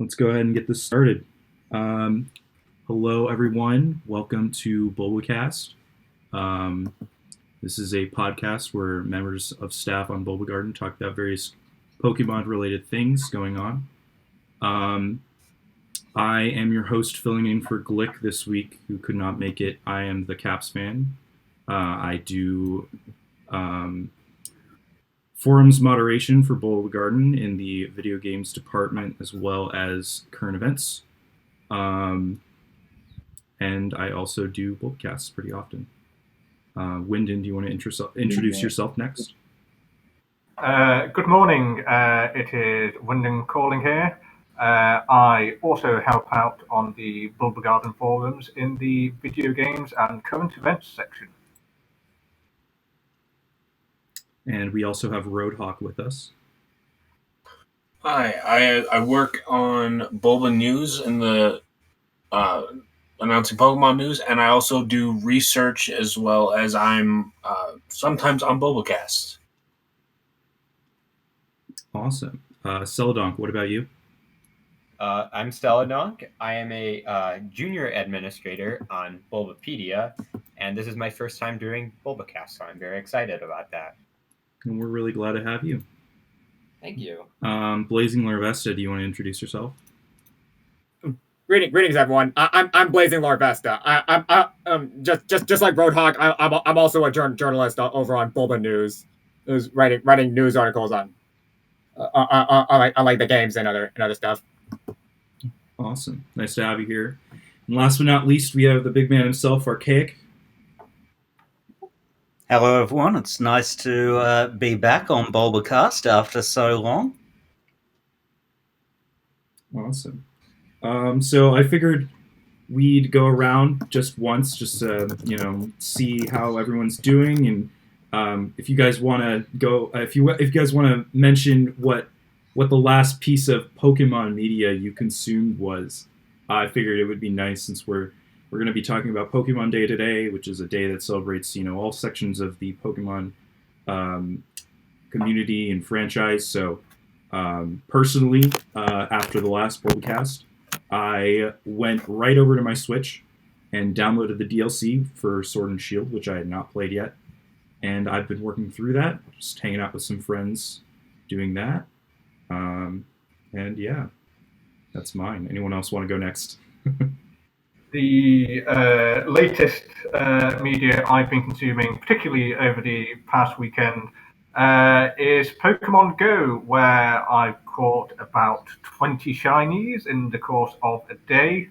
Let's go ahead and get this started. Hello, everyone. Welcome to Bulbacast. Um, this is a podcast where members of staff on Bulbagarden talk about various Pokemon-related things going on. I am your host, filling in for Glick this week, who could not make it. I am TheCapsFan. I do forums moderation for Bulbagarden in the video games department, as well as current events. And I also do Bulbacasts pretty often. Wyndon, do you want to introduce yourself next? Good morning. It is WyndonCalling here. I also help out on the Bulbagarden forums in the video games and current events section. And we also have RhodeHawk with us. Hi, I work on Bulba News in the announcing Pokemon news, and I also do research as well as I'm sometimes on Bulbacast. Awesome. Celadonk, what about you? I'm celadonk. I am a junior administrator on Bulbapedia, and this is my first time doing Bulbacast, so I'm very excited about that. And we're really glad to have you. Thank you. Blazing Larvesta, do you want to introduce yourself? Greetings, everyone. I'm Blazing Larvesta. I'm just like RhodeHawk. I'm also a journalist over on Bulba News, who's writing news articles on like the games and other stuff. Awesome. Nice to have you here. And last but not least, we have the big man himself, Archaic. Hello, everyone. It's nice to be back on Bulbacast after so long. Awesome. So I figured we'd go around just once, just to, see how everyone's doing, and if you guys want to go, if you guys want to mention what the last piece of Pokemon media you consumed was, I figured it would be nice, since we're going to be talking about Pokemon Day today, which is a day that celebrates all sections of the Pokemon community and franchise. So personally, after the last podcast, I went right over to my Switch and downloaded the DLC for Sword and Shield, which I had not played yet. And I've been working through that, just hanging out with some friends doing that. And yeah, that's mine. Anyone else want to go next? The latest media I've been consuming, particularly over the past weekend, is Pokemon Go, where I've caught about 20 shinies in the course of a day.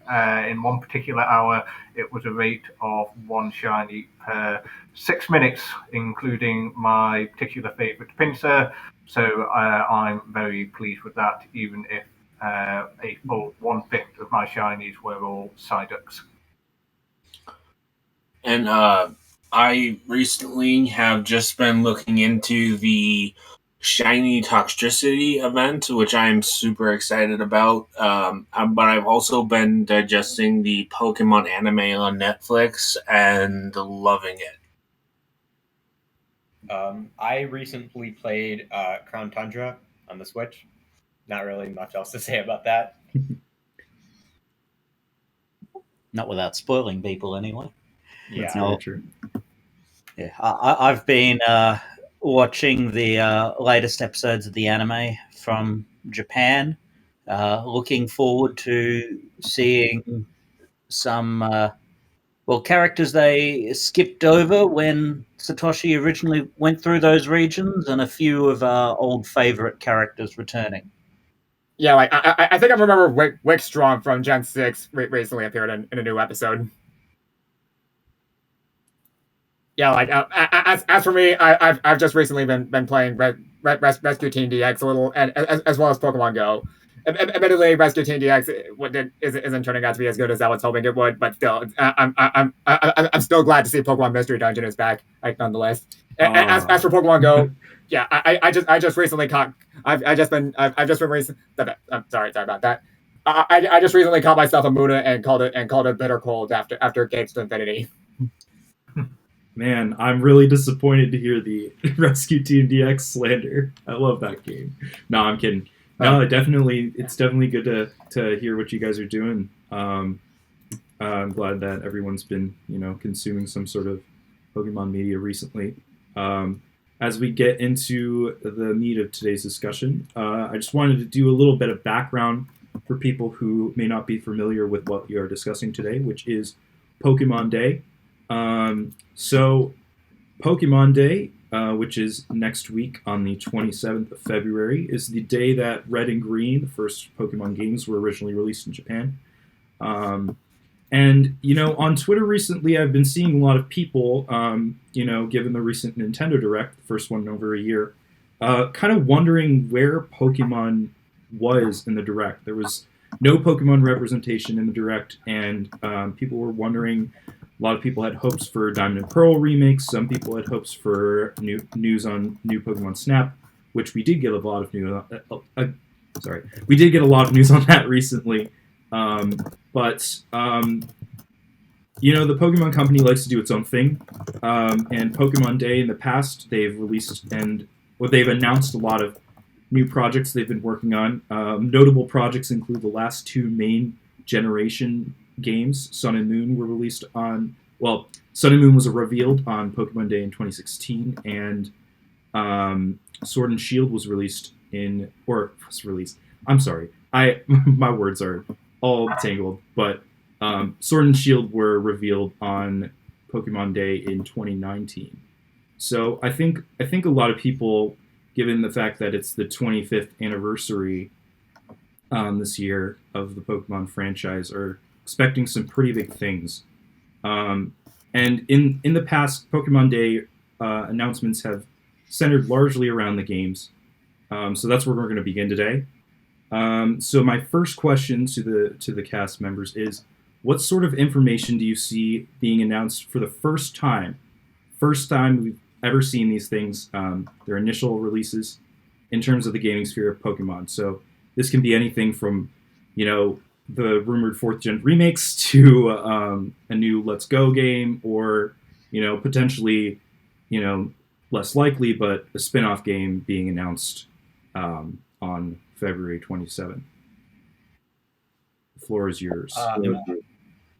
In one particular hour, it was a rate of one shiny per 6 minutes, including my particular favorite Pinsir. So I'm very pleased with that, even if a full 1/5 of my shinies were all Psyducks. And I recently have just been looking into the Shiny Toxtricity event, which I'm super excited about. But I've also been digesting the Pokemon anime on Netflix and loving it. I recently played Crown Tundra on the Switch. Not really much else to say about that. Not without spoiling people, anyway. That's Yeah. very true. Yeah, I've been watching the latest episodes of the anime from Japan. Looking forward to seeing some characters they skipped over when Satoshi originally went through those regions, and a few of our old favorite characters returning. Yeah, like I think I remember Wickstrom from Gen 6 recently appeared in a new episode. Yeah, like as for me, I've just recently been playing Rescue Team DX a little, and as well as Pokemon Go. Admittedly, Rescue Team DX isn't turning out to be as good as I was hoping it would, but still, I'm still glad to see Pokemon Mystery Dungeon is back, like, nonetheless. As for Pokemon Go, yeah, I just recently caught. I'm sorry about that. I just recently caught myself a Muda and called it bitter cold after Gates to Infinity. Man, I'm really disappointed to hear the Rescue Team DX slander. I love that game. No, I'm kidding. No, it's definitely good to hear what you guys are doing. I'm glad that everyone's been, consuming some sort of Pokemon media recently. As we get into the meat of today's discussion, I just wanted to do a little bit of background for people who may not be familiar with what we are discussing today, which is Pokemon Day. So, Pokemon Day, which is next week on the 27th of February, is the day that Red and Green, the first Pokemon games, were originally released in Japan. And, on Twitter recently, I've been seeing a lot of people, given the recent Nintendo Direct, the first one in over a year, kind of wondering where Pokemon was in the Direct. There was no Pokemon representation in the Direct, and people were wondering. A lot of people had hopes for Diamond and Pearl remakes. Some people had hopes for news on new Pokemon Snap, which we did get a lot of news. We did get a lot of news on that recently. But the Pokemon Company likes to do its own thing. And Pokemon Day in the past, they've announced a lot of new projects they've been working on. Notable projects include the last two main generation games. Sun and Moon were released on. Well, Sun and Moon was revealed on Pokemon Day in 2016, and Sword and Shield was released I'm sorry, my words are all tangled, but Sword and Shield were revealed on Pokemon Day in 2019. So I think a lot of people, given the fact that it's the 25th anniversary this year of the Pokemon franchise, are expecting some pretty big things. And in the past, Pokemon Day announcements have centered largely around the games. So that's where we're going to begin today. So my first question to the cast members is, what sort of information do you see being announced for the first time? First time we've ever seen these things, their initial releases, in terms of the gaming sphere of Pokemon. So this can be anything from, the rumored 4th gen remakes to a new Let's Go game, or potentially, less likely, but a spin-off game being announced on February 27th. The floor is yours.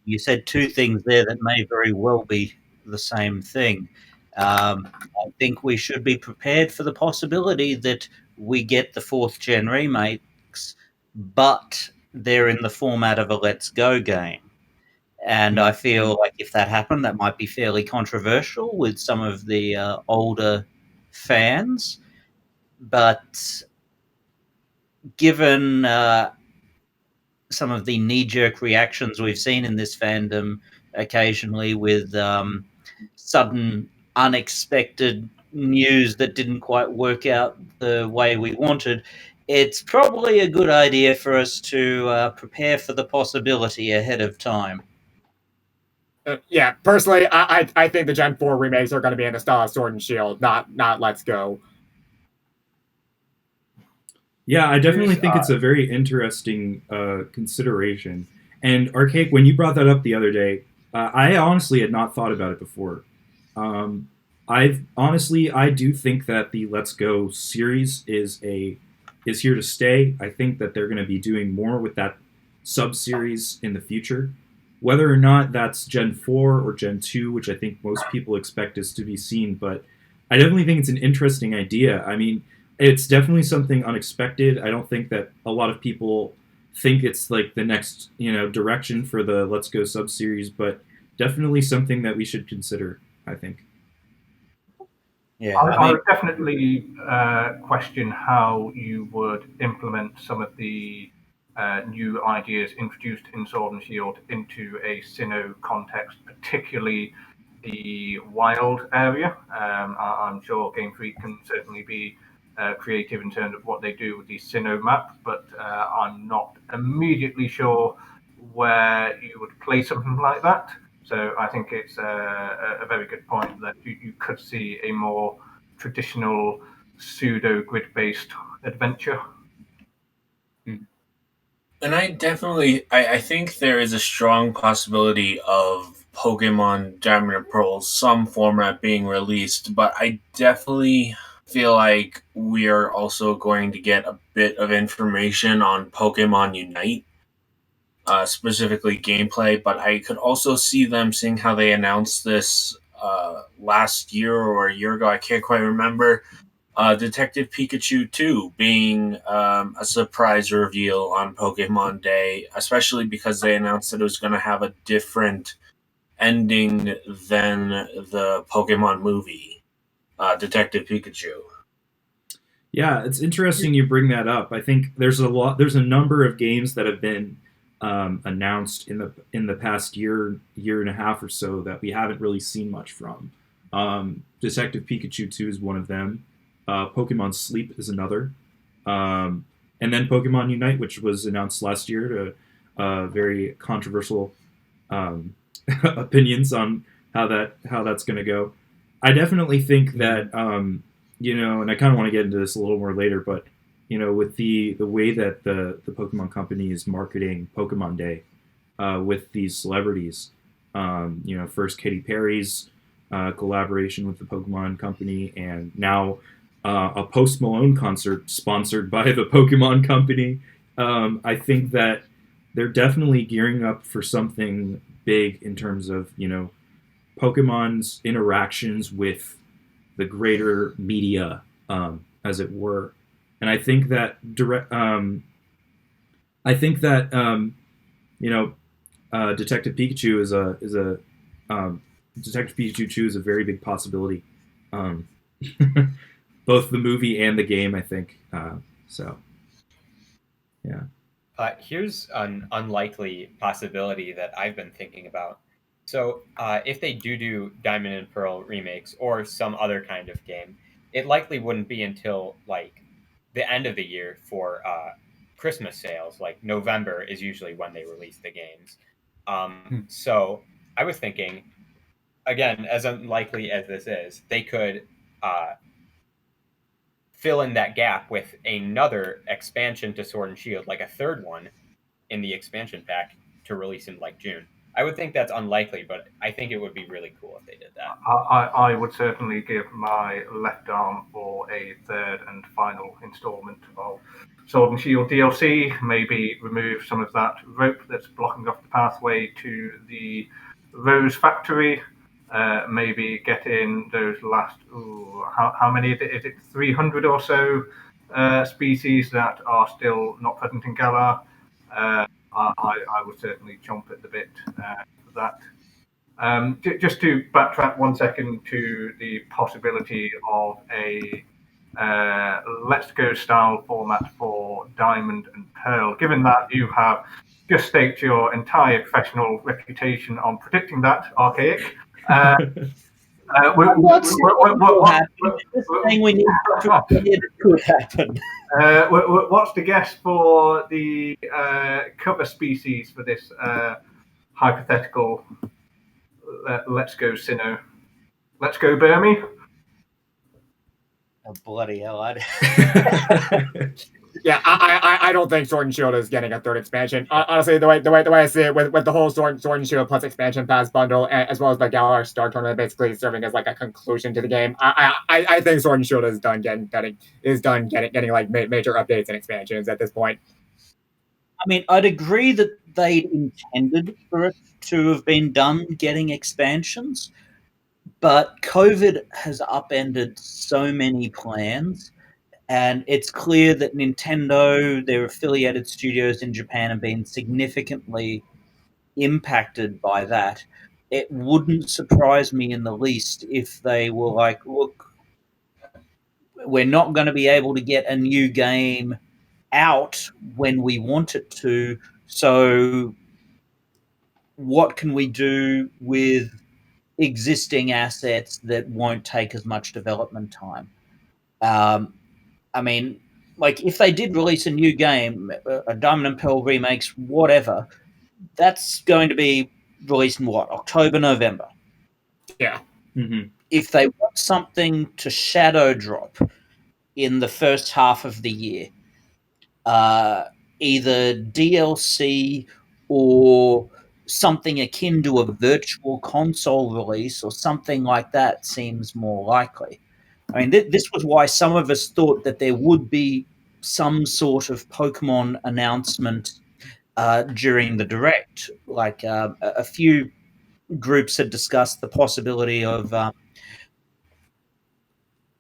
You said two things there that may very well be the same thing. I think we should be prepared for the possibility that we get the 4th gen remakes, but they're in the format of a Let's Go game. And I feel like if that happened, that might be fairly controversial with some of the older fans. But given some of the knee-jerk reactions we've seen in this fandom occasionally with sudden, unexpected news that didn't quite work out the way we wanted, it's probably a good idea for us to prepare for the possibility ahead of time. Yeah, personally, I think the Gen 4 remakes are going to be in the style of Sword and Shield, not Let's Go. Yeah, I definitely think it's a very interesting consideration. And Archaic, when you brought that up the other day, I honestly had not thought about it before. I do think that the Let's Go series is here to stay. I think that they're going to be doing more with that sub-series in the future. Whether or not that's Gen 4 or Gen 2, which I think most people expect is to be seen, but I definitely think it's an interesting idea. I mean, it's definitely something unexpected. I don't think that a lot of people think it's like the next, direction for the Let's Go sub-series, but definitely something that we should consider, I think. Yeah, I would definitely question how you would implement some of the new ideas introduced in Sword and Shield into a Sinnoh context, particularly the wild area. I'm sure Game Freak can certainly be creative in terms of what they do with the Sinnoh map, but I'm not immediately sure where you would play something like that. So I think it's a very good point that you could see a more traditional pseudo grid-based adventure. And I think there is a strong possibility of Pokemon Diamond and Pearl, some format being released, but I definitely feel like we are also going to get a bit of information on Pokemon Unite, specifically gameplay. But I could also see them seeing how they announced this last year or a year ago. I can't quite remember. Detective Pikachu 2 being a surprise reveal on Pokemon Day, especially because they announced that it was going to have a different ending than the Pokemon movie, Detective Pikachu. Yeah, it's interesting you bring that up. I think there's a number of games that have been announced in the past year and a half or so that we haven't really seen much from. Detective Pikachu 2 is one of them. Pokemon Sleep is another. And then Pokemon Unite, which was announced last year, to very controversial opinions on how that's going to go. I definitely think that and I kind of want to get into this a little more later, but with the way that the Pokemon Company is marketing Pokemon Day with these celebrities, first Katy Perry's collaboration with the Pokemon Company, and now a Post Malone concert sponsored by the Pokemon Company. I think that they're definitely gearing up for something big in terms of Pokemon's interactions with the greater media, as it were. And I think that Detective Pikachu is a Detective Pikachu 2 is a very big possibility. Both the movie and the game, I think. So, yeah. Here's an unlikely possibility that I've been thinking about. So, if they do Diamond and Pearl remakes or some other kind of game, it likely wouldn't be until like the end of the year for Christmas sales. Like November is usually when they release the games. So I was thinking, again, as unlikely as this is, they could fill in that gap with another expansion to Sword and Shield, like a third one in the expansion pack to release in like June. I would think that's unlikely, but I think it would be really cool if they did that. I would certainly give my left arm for a third and final installment of Sword and Shield DLC. Maybe remove some of that rope that's blocking off the pathway to the Rose Factory. Maybe get in those last, how many is it 300 or so species that are still not present in Galar. I would certainly chomp at the bit for that. Just to backtrack 1 second to the possibility of a Let's Go style format for Diamond and Pearl, given that you have just staked your entire professional reputation on predicting that, Archaic. What's saying we need to it could happen. What's the guess for the cover species for this hypothetical Let's Go Sinnoh? Let's Go Burmy? Oh, bloody hell! Yeah, I don't think Sword and Shield is getting a third expansion. Honestly, the way I see it, with the whole Sword and Shield plus expansion pass bundle, as well as the Galar Star Tournament basically serving as like a conclusion to the game, I think Sword and Shield is done getting like major updates and expansions at this point. I mean, I'd agree that they intended for it to have been done getting expansions, but COVID has upended so many plans. And it's clear that Nintendo, their affiliated studios in Japan, have been significantly impacted by that. It wouldn't surprise me in the least if they were like, look, we're not going to be able to get a new game out when we want it to. So what can we do with existing assets that won't take as much development time? I mean, like if they did release a new game, a Diamond and Pearl remakes, whatever, that's going to be released in what, October, November? Yeah. Mm-hmm. If they want something to shadow drop in the first half of the year, either DLC or something akin to a virtual console release or something like that seems more likely. I mean, this was why some of us thought that there would be some sort of Pokemon announcement during the Direct. Like a few groups had discussed the possibility of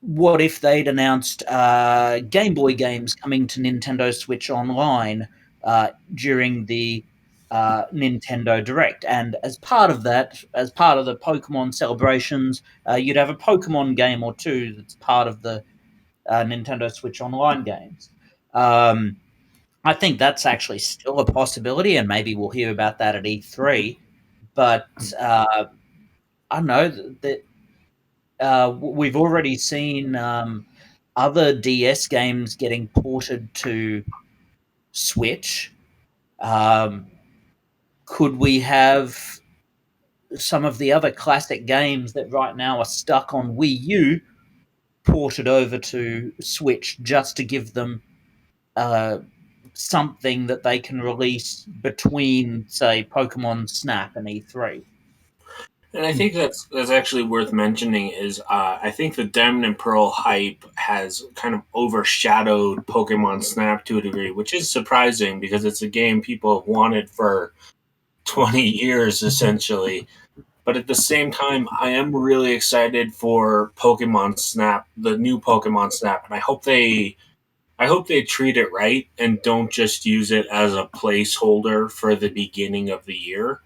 what if they'd announced Game Boy games coming to Nintendo Switch Online during the Nintendo Direct, and as part of that, as part of the Pokemon celebrations, you'd have a Pokemon game or two that's part of the Nintendo Switch Online games. I think that's actually still a possibility, and maybe we'll hear about that at E3. But I don't know that we've already seen other DS games getting ported to Switch. Could we have some of the other classic games that right now are stuck on Wii U ported over to Switch just to give them something that they can release between, say, Pokemon Snap and E3? And I think that's actually worth mentioning is I think the Diamond and Pearl hype has kind of overshadowed Pokemon Snap to a degree, which is surprising because it's a game people have wanted for 20 years essentially. But at the same time, I am really excited for Pokemon Snap, the new Pokemon Snap, and I hope they treat it right and don't just use it as a placeholder for the beginning of the year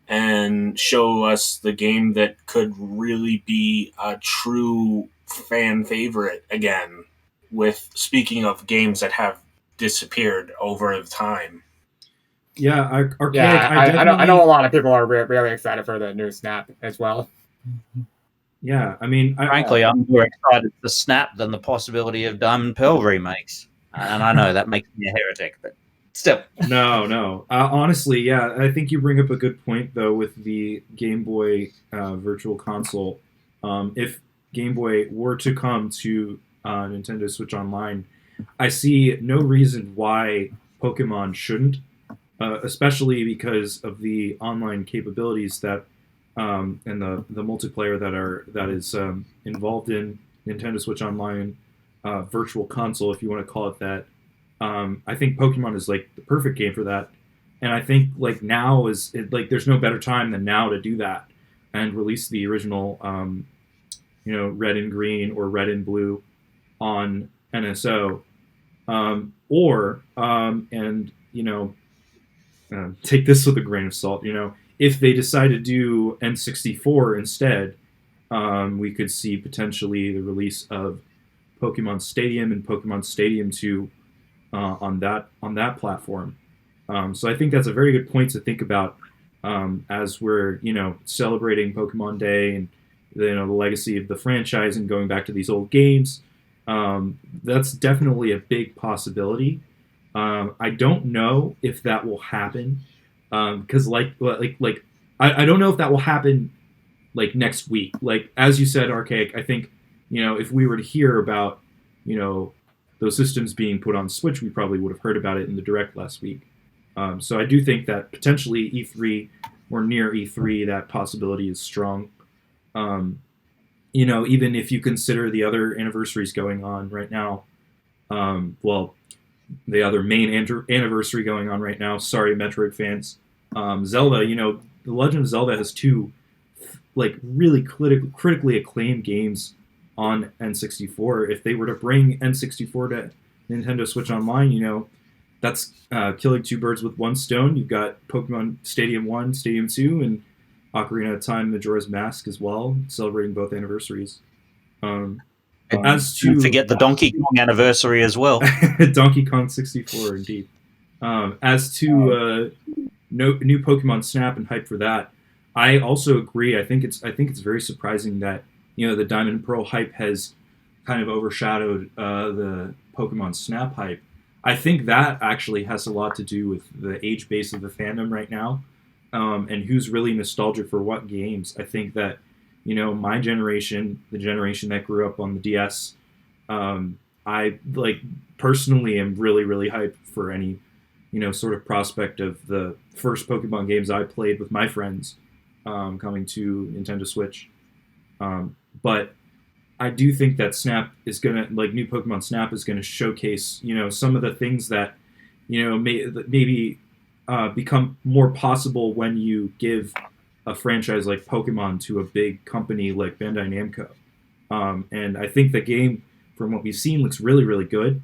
and show us the game that could really be a true fan favorite again. With speaking of games that have disappeared over time. Yeah, Archaic. Yeah, I know a lot of people are really excited for the new Snap as well. Yeah, I mean, Frankly, I'm more excited for Snap than the possibility of Diamond and Pearl remakes. And I know that makes me a heretic, but still. No. Honestly, yeah, I think you bring up a good point, though, with the Game Boy Virtual Console. If Game Boy were to come to Nintendo Switch Online, I see no reason why Pokemon shouldn't, especially because of the online capabilities that and the multiplayer that is involved in Nintendo Switch Online Virtual Console, if you want to call it that. I think Pokemon is like the perfect game for that, and I think like now is there's no better time than now to do that and release the original, Red and Green or Red and Blue on NSO, take this with a grain of salt. If they decide to do N64 instead, we could see potentially the release of Pokemon Stadium and Pokemon Stadium 2 on that platform. So I think that's a very good point to think about as we're celebrating Pokemon Day and the legacy of the franchise and going back to these old games. That's definitely a big possibility. I don't know if that will happen because I don't know if that will happen like next week. Like as you said, Archaic, I think if we were to hear about those systems being put on Switch, we probably would have heard about it in the Direct last week. So I do think that potentially E3 or near E3, that possibility is strong. Even if you consider the other anniversaries going on right now, the other main anniversary going on right now. Sorry, Metroid fans. Zelda. The Legend of Zelda has two really critically acclaimed games on N64. If they were to bring N64 to Nintendo Switch Online, that's killing two birds with one stone. You've got Pokemon Stadium 1, Stadium 2, and Ocarina of Time, Majora's Mask as well, celebrating both anniversaries. As to forget the Donkey Kong anniversary as well. Donkey Kong 64, indeed. As to new Pokemon Snap and hype for that, I also agree. I think it's very surprising that the Diamond and Pearl hype has kind of overshadowed the Pokemon Snap hype. I think that actually has a lot to do with the age base of the fandom right now, and who's really nostalgic for what games. I think that my generation, the generation that grew up on the DS, I personally am really, really hyped for any sort of prospect of the first Pokemon games I played with my friends coming to Nintendo Switch. But I do think that Snap is gonna, like, new Pokemon Snap is gonna showcase, some of the things that, maybe become more possible when you give a franchise like Pokemon to a big company like Bandai Namco. And I think the game, from what we've seen, looks really, really good.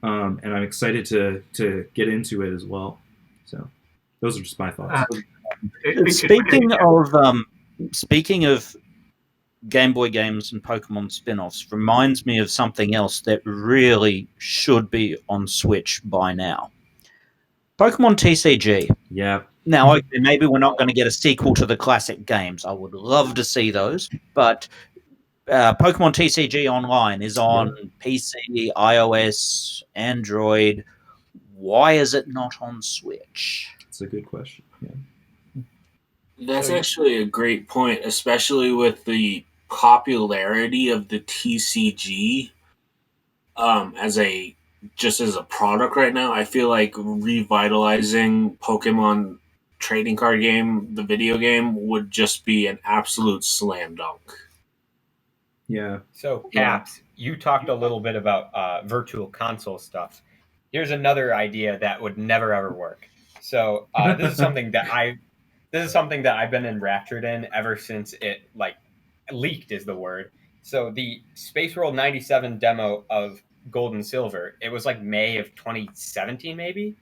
And I'm excited to get into it as well. So those are just my thoughts. Speaking of Game Boy games and Pokemon spin-offs, reminds me of something else that really should be on Switch by now. Pokemon TCG. Yeah. Now, okay, maybe we're not going to get a sequel to the classic games. I would love to see those, but Pokemon TCG Online is on PC, iOS, Android. Why is it not on Switch? That's a good question. Yeah. That's actually a great point, especially with the popularity of the TCG as a product right now. I feel like revitalizing Pokemon trading card game, the video game, would just be an absolute slam dunk. Yeah. So, Caps, you talked a little bit about virtual console stuff. Here's another idea that would never ever work. So this is something that I've been enraptured in ever since it leaked is the word. So the Space World 97 demo of Gold and Silver, it was like May of 2017 maybe,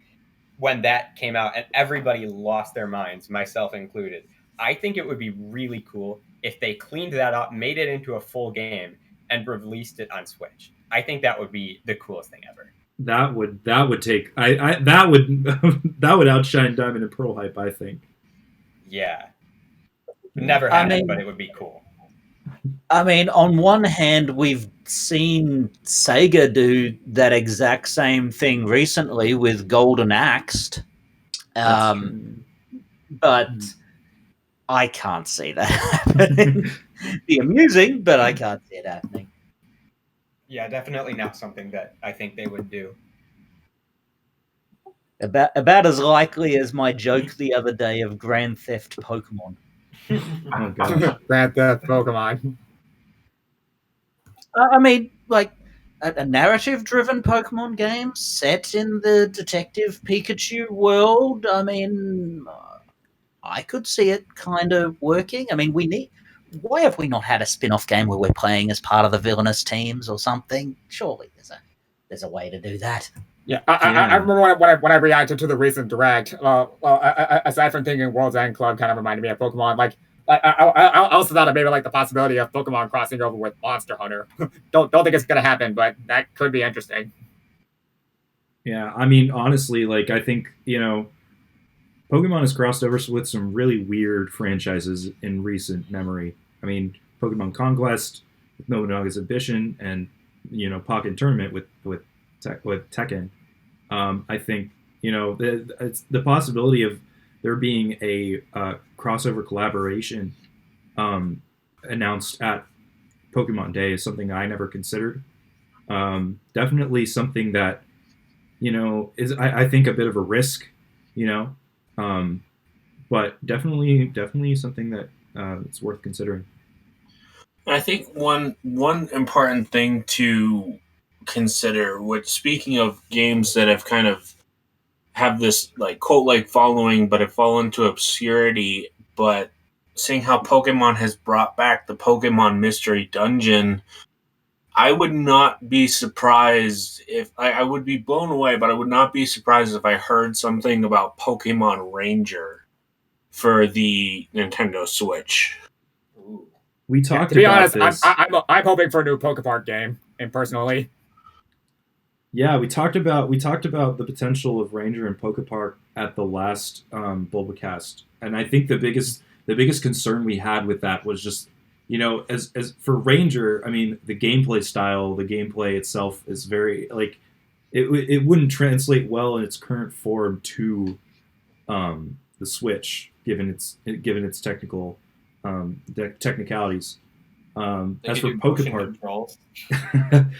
when that came out, and everybody lost their minds, myself included. I think it would be really cool if they cleaned that up, made it into a full game, and released it on Switch. I think that would be the coolest thing ever. That would take that would that would outshine Diamond and Pearl hype, I think. Yeah. Never happened, but it would be cool. I mean, on one hand, we've seen Sega do that exact same thing recently with Golden Axed. But I can't see that happening. It'd be amusing, but I can't see it happening. Yeah, definitely not something that I think they would do. About as likely as my joke the other day of Grand Theft Pokemon. Oh gosh. Grand Theft Pokemon. I mean, like a narrative-driven Pokemon game set in the Detective Pikachu world. I mean, I could see it kind of working. I mean, why have we not had a spin-off game where we're playing as part of the villainous teams or something? Surely there's a way to do that. Yeah, I remember when I reacted to the recent Direct. Aside from thinking World's End Club kind of reminded me of Pokemon, I also thought of maybe like the possibility of Pokemon crossing over with Monster Hunter. don't think it's gonna happen, but that could be interesting. Yeah, I mean, honestly, like, I think, Pokemon has crossed over with some really weird franchises in recent memory. I mean, Pokemon Conquest with Nobunaga's Ambition, and Pocket Tournament with Tekken. I think it's the possibility of there being a crossover collaboration announced at Pokemon Day is something I never considered. Definitely something that is I think a bit of a risk, but definitely something that it's worth considering. I think one important thing to consider, which, speaking of games that have kind of have this like cult-like following but have fallen into obscurity, but seeing how Pokemon has brought back the Pokemon Mystery Dungeon, I would not be surprised if I would be blown away, but I would not be surprised if I heard something about Pokemon Ranger for the Nintendo Switch. We talked to be about honest, this. I'm hoping for a new Pokepark game, and personally. Yeah, we talked about the potential of Ranger and Pokepark at the last Bulbacast, and I think the biggest concern we had with that was just, as for Ranger, I mean, the gameplay style, the gameplay itself is very like it wouldn't translate well in its current form to the Switch, given its technical technicalities. As for Pokepark,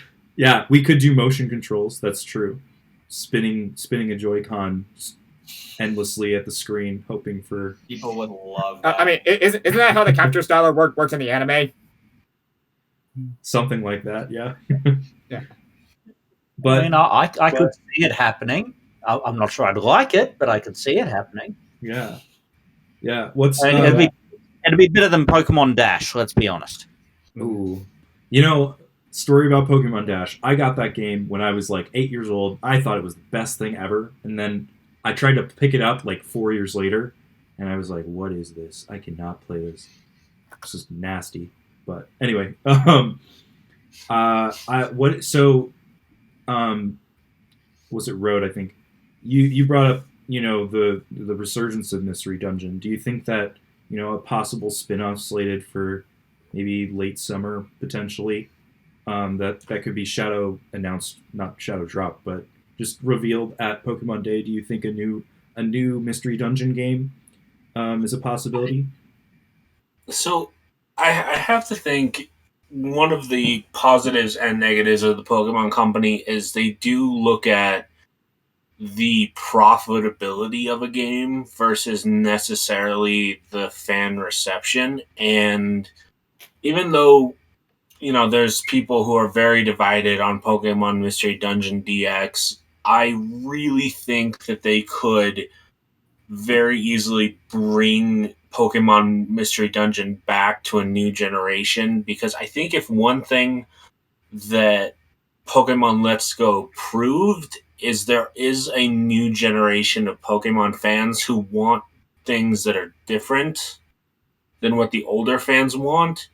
yeah, we could do motion controls. That's true. Spinning a Joy-Con endlessly at the screen, hoping for people would love that. I mean, isn't that how the capture style works in the anime? something like that. Yeah. Yeah. But I mean, I could see it happening. I'm not sure I'd like it, but I could see it happening. yeah, what's I mean, it'd be better than Pokemon Dash. Let's be honest. ooh, you know, story about Pokemon Dash. I got that game when I was like 8 years old. I thought it was the best thing ever, and then I tried to pick it up like 4 years later, and I was like, "What is this? I cannot play this. This is nasty." But anyway, I what so was it Road? I think you brought up the resurgence of Mystery Dungeon. Do you think that a possible spin-off slated for maybe late summer potentially that could be shadow announced, not shadow drop, but just revealed at Pokemon Day? Do you think a new Mystery Dungeon game is a possibility? So I have to think one of the positives and negatives of the Pokemon Company is they do look at the profitability of a game versus necessarily the fan reception. And even though, there's people who are very divided on Pokemon Mystery Dungeon DX, I really think that they could very easily bring Pokemon Mystery Dungeon back to a new generation, because I think if one thing that Pokemon Let's Go proved is there is a new generation of Pokemon fans who want things that are different than what the older fans want.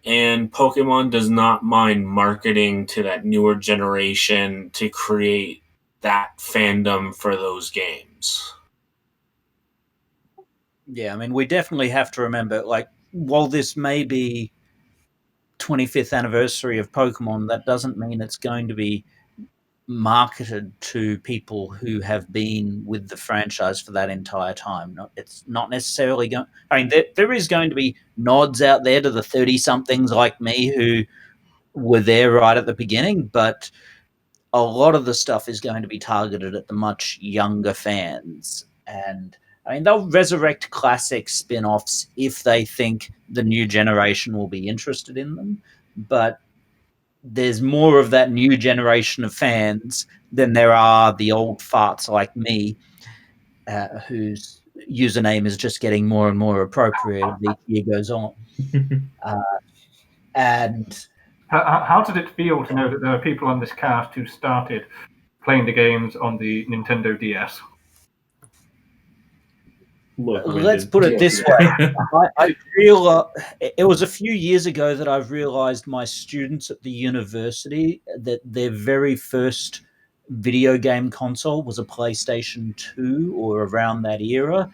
And Pokemon does not mind marketing to that newer generation to create that fandom for those games. Yeah, I mean, we definitely have to remember, like, while this may be 25th anniversary of Pokemon, that doesn't mean it's going to be marketed to people who have been with the franchise for that entire time. It's not necessarily going. I mean, there is going to be nods out there to the 30-somethings like me who were there right at the beginning, but a lot of the stuff is going to be targeted at the much younger fans. And I mean, they'll resurrect classic spin offs if they think the new generation will be interested in them. But there's more of that new generation of fans than there are the old farts like me, whose username is just getting more and more appropriate as each year goes on. And How did it feel to know that there are people on this cast who started playing the games on the Nintendo DS? Look, let's Wyndon. put it this way. I realized it was a few years ago that I've realized my students at the university that their very first video game console was a PlayStation 2 or around that era,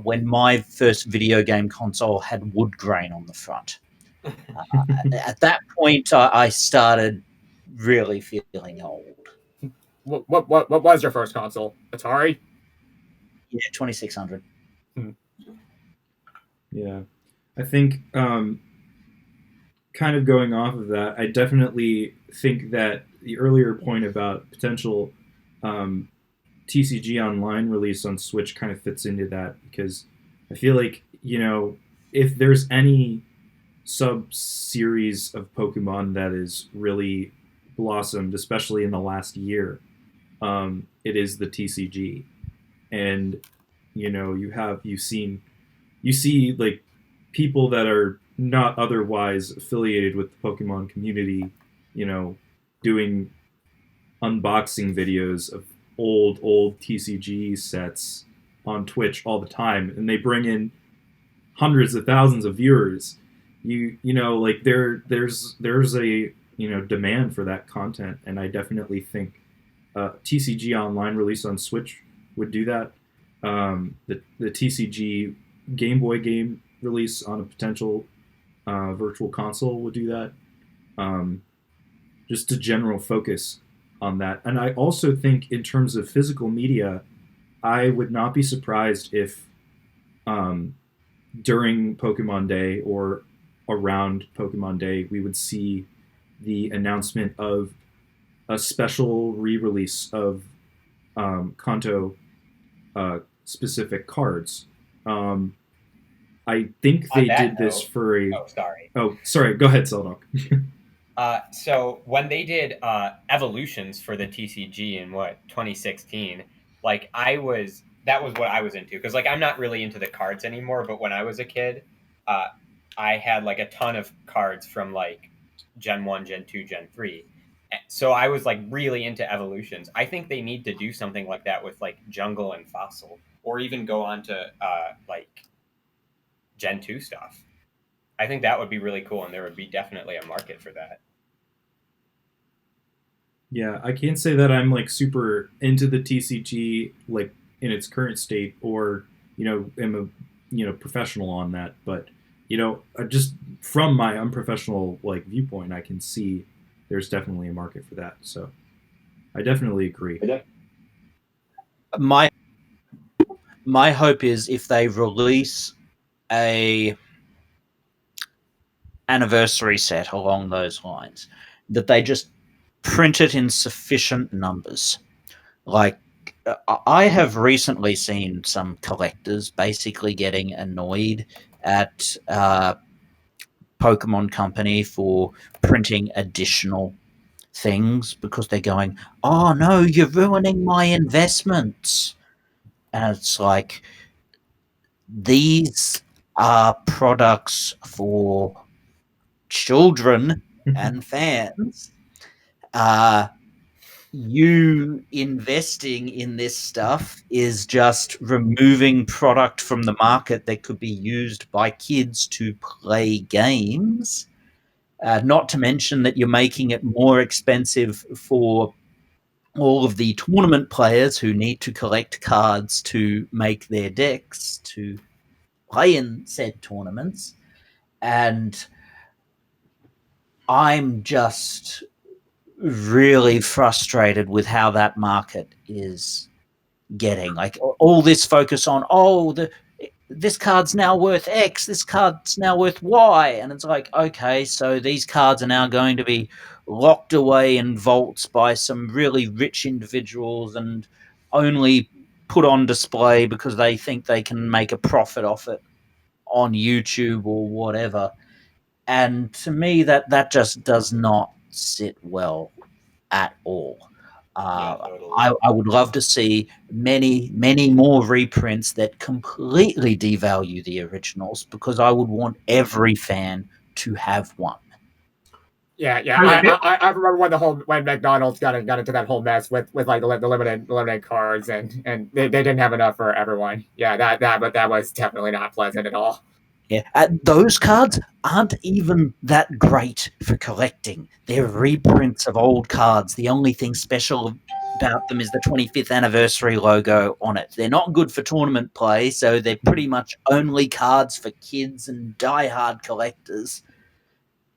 when my first video game console had wood grain on the front. At that point, I started really feeling old. What was your first console? Atari? Yeah, 2600. Yeah, I think kind of going off of that, I definitely think that the earlier point about potential TCG Online release on Switch kind of fits into that, because I feel like if there's any sub series of Pokemon that is really blossomed, especially in the last year, it is the TCG. And you see like people that are not otherwise affiliated with the Pokemon community, doing unboxing videos of old TCG sets on Twitch all the time, and they bring in hundreds of thousands of viewers. Like there's a demand for that content, and I definitely think TCG Online release on Switch would do that. The TCG Game Boy game release on a potential virtual console would do that. Just a general focus on that. And I also think in terms of physical media, I would not be surprised if during Pokemon Day or around Pokemon Day, we would see the announcement of a special re-release of Kanto specific cards. I think On they that did this note- for a. Oh, sorry. Oh, sorry. Go ahead, celadonk. So when they did evolutions for the TCG in 2016, like that was what I was into, because like I'm not really into the cards anymore. But when I was a kid, I had like a ton of cards from like Gen 1, Gen 2, Gen 3. So I was like really into evolutions. I think they need to do something like that with like Jungle and Fossil, or even go on to like Gen 2 stuff. I think that would be really cool, and there would be definitely a market for that. Yeah, I can't say that I'm like super into the TCG like in its current state, or am a professional on that. But just from my unprofessional like viewpoint, I can see there's definitely a market for that. So I definitely agree. My hope is if they release a anniversary set along those lines, that they just print it in sufficient numbers. Like, I have recently seen some collectors basically getting annoyed at Pokemon Company for printing additional things because they're going, "Oh no, you're ruining my investments." And it's like, these are products for children and fans. You investing in this stuff is just removing product from the market that could be used by kids to play games. Not to mention that you're making it more expensive for all of the tournament players who need to collect cards to make their decks to play in said tournaments. And I'm just really frustrated with how that market is getting. Like, all this focus on, this card's now worth X, this card's now worth Y, and it's like, okay, so these cards are now going to be locked away in vaults by some really rich individuals and only put on display because they think they can make a profit off it on YouTube or whatever. And to me, that just does not sit well at all. Totally. I would love to see many, many more reprints that completely devalue the originals, because I would want every fan to have one. Yeah. I remember when McDonald's got into that whole mess with like the limited cards, and they didn't have enough for everyone. Yeah, that was definitely not pleasant at all. Yeah, those cards aren't even that great for collecting. They're reprints of old cards. The only thing special about them is the 25th anniversary logo on it. They're not good for tournament play, so they're pretty much only cards for kids and diehard collectors.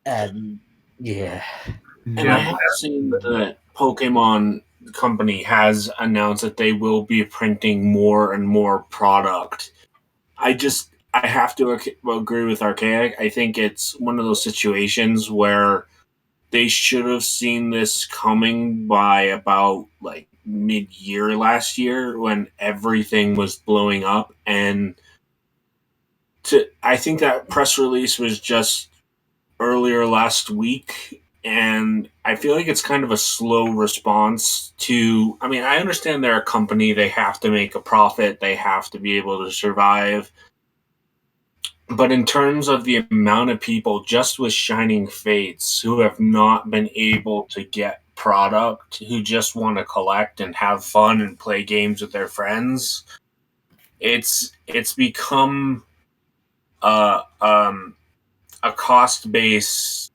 And yeah. And I have seen that Pokemon Company has announced that they will be printing more and more product. I have to agree with Archaic. I think it's one of those situations where they should have seen this coming by about like mid-year last year when everything was blowing up. And I think that press release was just earlier last week, and I feel like it's kind of a slow response to. I mean, I understand they're a company; they have to make a profit, they have to be able to survive. But in terms of the amount of people just with Shining Fates who have not been able to get product, who just want to collect and have fun and play games with their friends, it's become a cost-based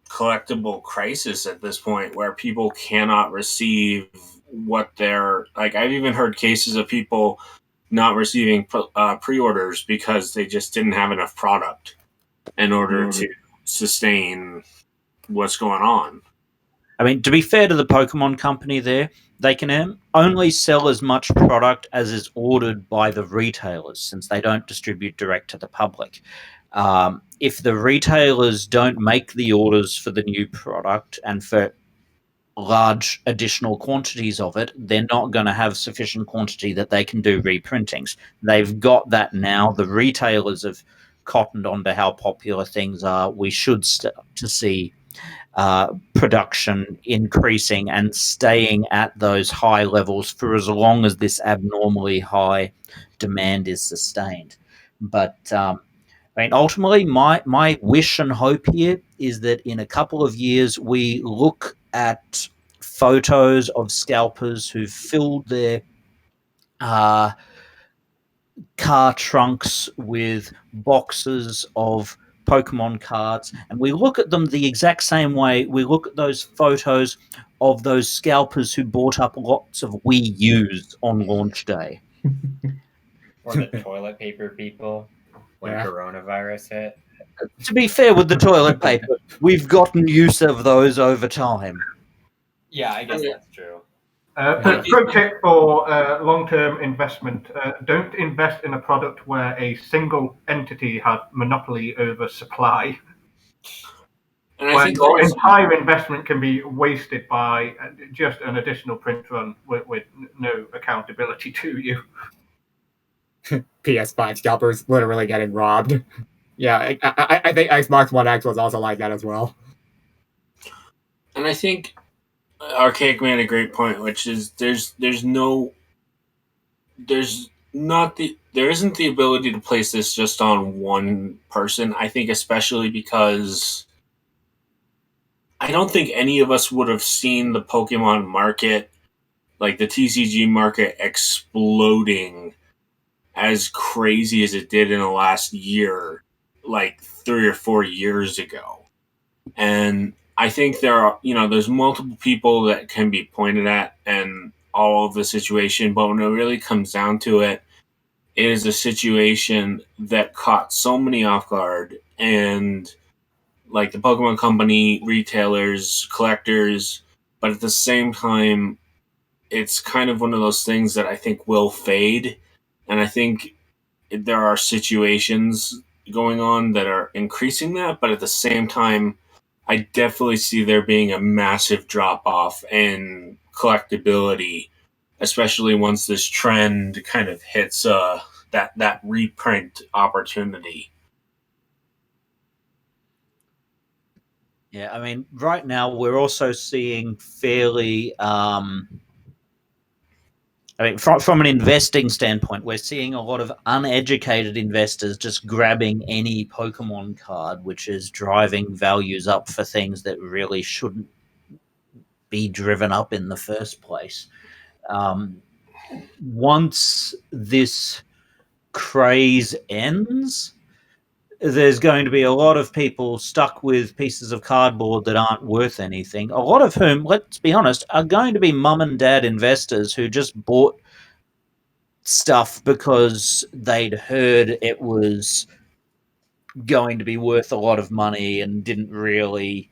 collectible crisis at this point, where people cannot receive what they're like. I've even heard cases of people not receiving pre-orders because they just didn't have enough product in order to sustain what's going on. I mean, to be fair to the Pokemon Company there, they can only sell as much product as is ordered by the retailers, since they don't distribute direct to the public. If the retailers don't make the orders for the new product, and for large additional quantities of it, they're not going to have sufficient quantity that they can do reprintings. They've got that now. The retailers have cottoned on to how popular things are. We should start to see production increasing and staying at those high levels for as long as this abnormally high demand is sustained. But I mean, ultimately, my wish and hope here is that in a couple of years, we look at photos of scalpers who filled their car trunks with boxes of Pokemon cards, and we look at them the exact same way we look at those photos of those scalpers who bought up lots of Wii U's on launch day. Or the toilet paper people when Yeah. coronavirus hit. To be fair with the toilet paper, we've gotten use of those over time. Yeah, I guess that's true. Pro tip for long-term investment: don't invest in a product where a single entity has monopoly over supply. And I Where think your also, entire investment can be wasted by just an additional print run with no accountability to you. PS5 scalpers literally getting robbed. Yeah, I think Xbox One X was also like that as well. and I think Archaic made a great point, which is there isn't the ability to place this just on one person. I think especially because I don't think any of us would have seen the Pokemon market, like the TCG market, exploding as crazy as it did in the last year, like 3 or 4 years ago. And I think there's multiple people that can be pointed at and all of the situation, but when it really comes down to it, it is a situation that caught so many off guard, and like the Pokemon Company, retailers, collectors, but at the same time, it's kind of one of those things that I think will fade. And I think there are situations going on that are increasing that, but at the same time, I definitely see there being a massive drop off in collectability, especially once this trend kind of hits that reprint opportunity. Yeah, I mean, right now we're also seeing fairly. I mean, from an investing standpoint, we're seeing a lot of uneducated investors just grabbing any Pokemon card, which is driving values up for things that really shouldn't be driven up in the first place. Once this craze ends, there's going to be a lot of people stuck with pieces of cardboard that aren't worth anything. A lot of whom, let's be honest, are going to be mum and dad investors who just bought stuff because they'd heard it was going to be worth a lot of money and didn't really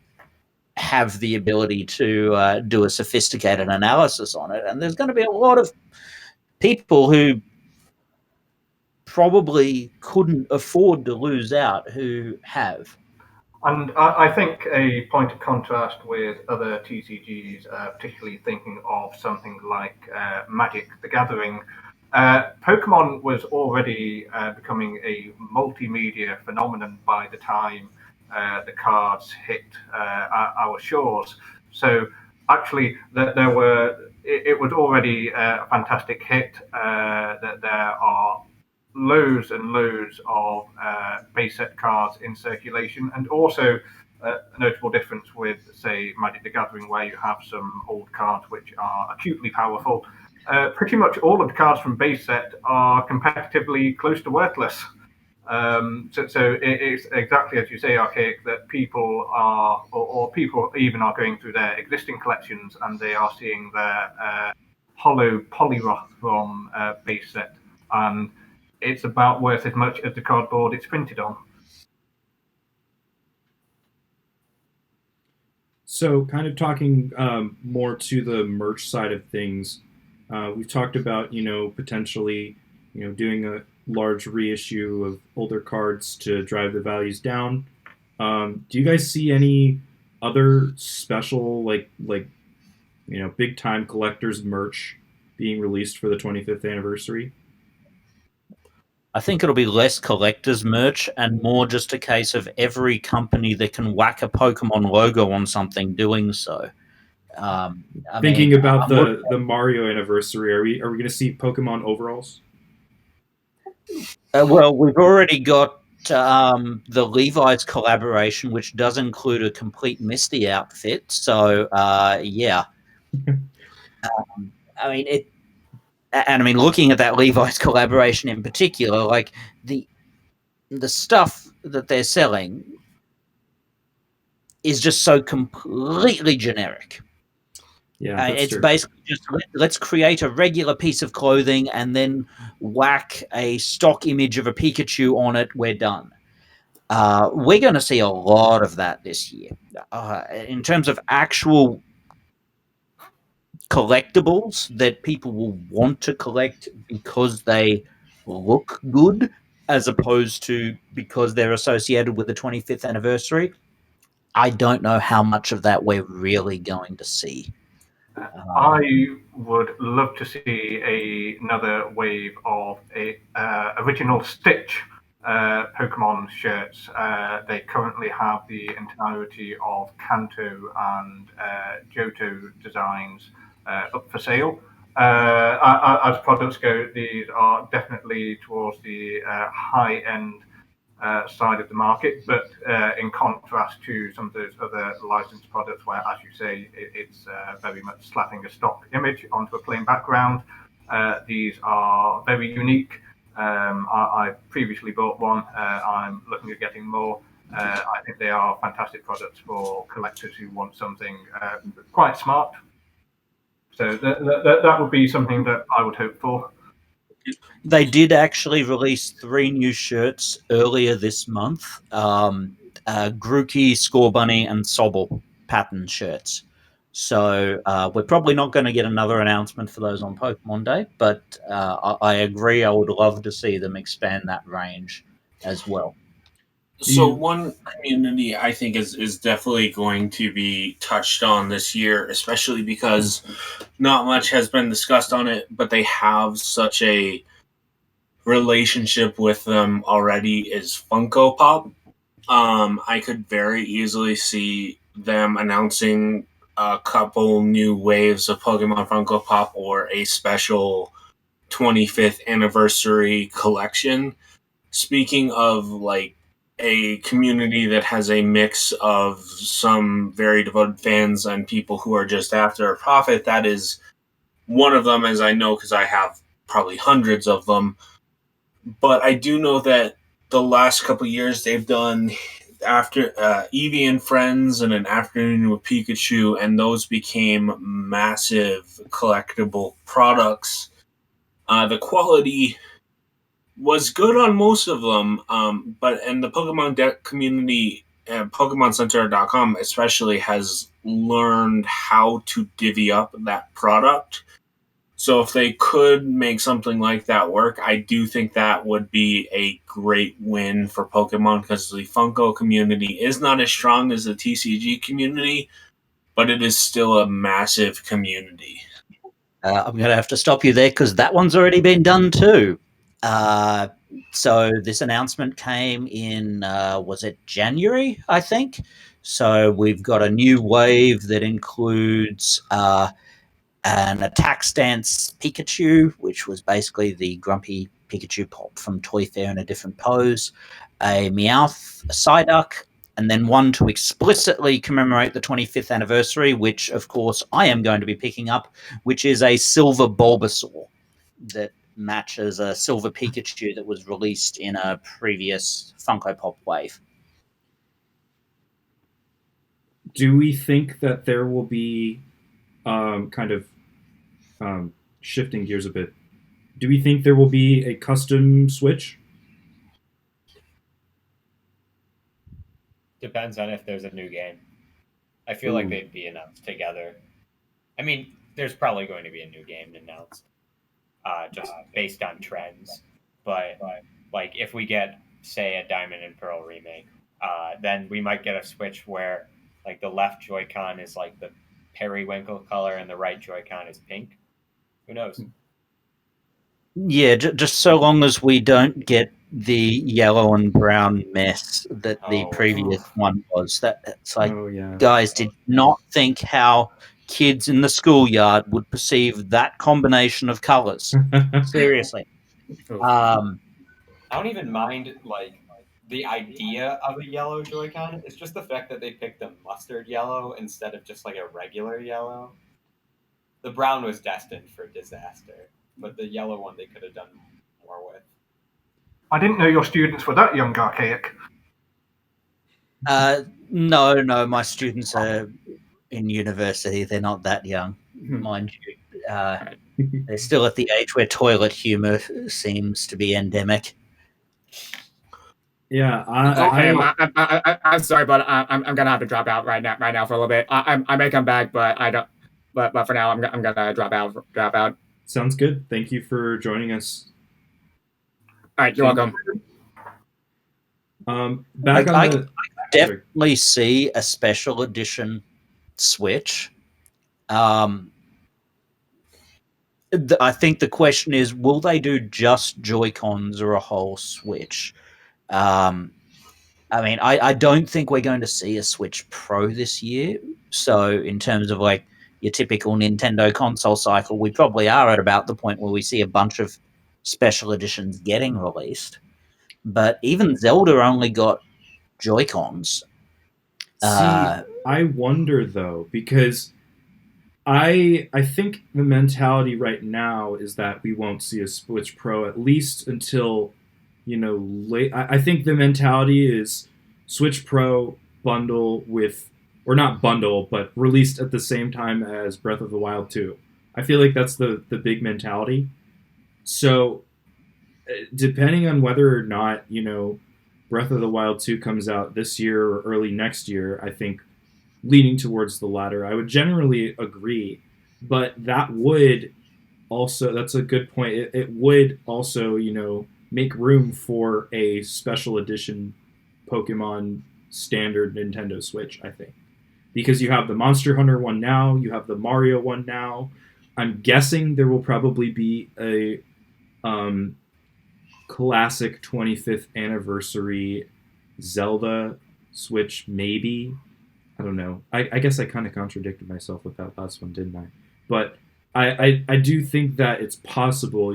have the ability to do a sophisticated analysis on it. And there's going to be a lot of people who probably couldn't afford to lose out who have. And I think a point of contrast with other TCGs, particularly thinking of something like Magic: The Gathering, Pokemon was already becoming a multimedia phenomenon by the time the cards hit our shores. So actually, it was already a fantastic hit. That there are loads and loads of base set cards in circulation, and also a notable difference with, say, Magic: The Gathering, where you have some old cards which are acutely powerful. Pretty much all of the cards from base set are competitively close to worthless. So it's exactly as you say, Archaic, that people are, or people even are going through their existing collections and they are seeing their hollow Polyroth from base set, and it's about worth as much as the cardboard it's printed on. So, kind of talking more to the merch side of things, we've talked about potentially doing a large reissue of older cards to drive the values down. Do you guys see any other special like big time collectors merch being released for the 25th anniversary? I think it'll be less collector's merch and more just a case of every company that can whack a Pokemon logo on something doing so. Thinking about the Mario anniversary, are we going to see Pokemon overalls? Well, we've already got the Levi's collaboration, which does include a complete Misty outfit. So, yeah. I mean, looking at that Levi's collaboration in particular, like the stuff that they're selling is just so completely generic. Yeah, that's it's true. basically just let's create a regular piece of clothing and then whack a stock image of a Pikachu on it. We're done. We're going to see a lot of that this year. In terms of actual collectibles that people will want to collect because they look good, as opposed to because they're associated with the 25th anniversary, I don't know how much of that we're really going to see. I would love to see another wave of original Stitch Pokemon shirts. They currently have the entirety of Kanto and Johto designs up for sale. As products go, these are definitely towards the high end side of the market, but in contrast to some of those other licensed products where, as you say, it's very much slapping a stock image onto a plain background. These are very unique. I previously bought one. I'm looking at getting more. I think they are fantastic products for collectors who want something quite smart. So that would be something that I would hope for. They did actually release 3 new shirts earlier this month. Grookey, Scorbunny, and Sobble pattern shirts. So we're probably not going to get another announcement for those on Pokemon Day, but I agree. I would love to see them expand that range as well. So one community I think is definitely going to be touched on this year, especially because not much has been discussed on it, but they have such a relationship with them already, is Funko Pop. I could very easily see them announcing a couple new waves of Pokemon Funko Pop or a special 25th anniversary collection. Speaking of like a community that has a mix of some very devoted fans and people who are just after a profit, that is one of them, as I know because I have probably hundreds of them. But I do know that the last couple of years they've done after Eevee and Friends and an Afternoon with Pikachu, and those became massive collectible products. The quality was good on most of them, but and the Pokemon deck community, PokemonCenter.com especially, has learned how to divvy up that product. So if they could make something like that work, I do think that would be a great win for Pokemon, because the Funko community is not as strong as the TCG community, but it is still a massive community. I'm going to have to stop you there because that one's already been done too. So this announcement came in, was it January, I think? So we've got a new wave that includes an attack stance Pikachu, which was basically the grumpy Pikachu pop from Toy Fair in a different pose, a Meowth, a Psyduck, and then one to explicitly commemorate the 25th anniversary, which, of course, I am going to be picking up, which is a silver Bulbasaur that matches a silver Pikachu that was released in a previous Funko Pop wave. Do we think that there will be shifting gears a bit? Do we think there will be a custom Switch? Depends on if there's a new game. I feel like they'd be announced together. I mean, there's probably going to be a new game announced, just based on trends. But like, if we get, say, a Diamond and Pearl remake, then we might get a Switch where like the left Joy-Con is like the periwinkle color and the right Joy-Con is pink. Who knows? Yeah, just so long as we don't get the yellow and brown mess that the previous one was. It's like, Oh yeah. guys did not think how kids in the schoolyard would perceive that combination of colors. Seriously. I don't even mind like the idea of a yellow Joy-Con. It's just the fact that they picked a mustard yellow instead of just like a regular yellow. The brown was destined for disaster, but the yellow one they could have done more with. I didn't know your students were that young, Archaic. No, my students are in university. They're not that young, mind you. They're still at the age where toilet humor seems to be endemic. Yeah, I'm sorry, but I'm gonna have to drop out right now for a little bit. I may come back, but I don't. But for now, I'm gonna drop out. Sounds good. Thank you for joining us. All right, you're welcome. Back on the. I definitely see a special edition Switch. I think the question is, will they do just Joy-Cons or a whole Switch? I mean, I don't think we're going to see a Switch Pro this year. So in terms of like your typical Nintendo console cycle, we probably are at about the point where we see a bunch of special editions getting released. But even Zelda only got Joy-Cons. I wonder though, because I think the mentality right now is that we won't see a Switch Pro at least until late. I think the mentality is Switch Pro bundle with, or not bundle, but released at the same time as Breath of the Wild 2. I feel like that's the big mentality. So depending on whether or not Breath of the Wild 2 comes out this year or early next year, I think leaning towards the latter. I would generally agree, but that would also, that's a good point. It would also, make room for a special edition Pokemon standard Nintendo Switch, I think. Because you have the Monster Hunter one now, you have the Mario one now. I'm guessing there will probably be a classic 25th anniversary Zelda Switch, maybe. I don't know. I guess I kind of contradicted myself with that last one, didn't I? But I do think that it's possible,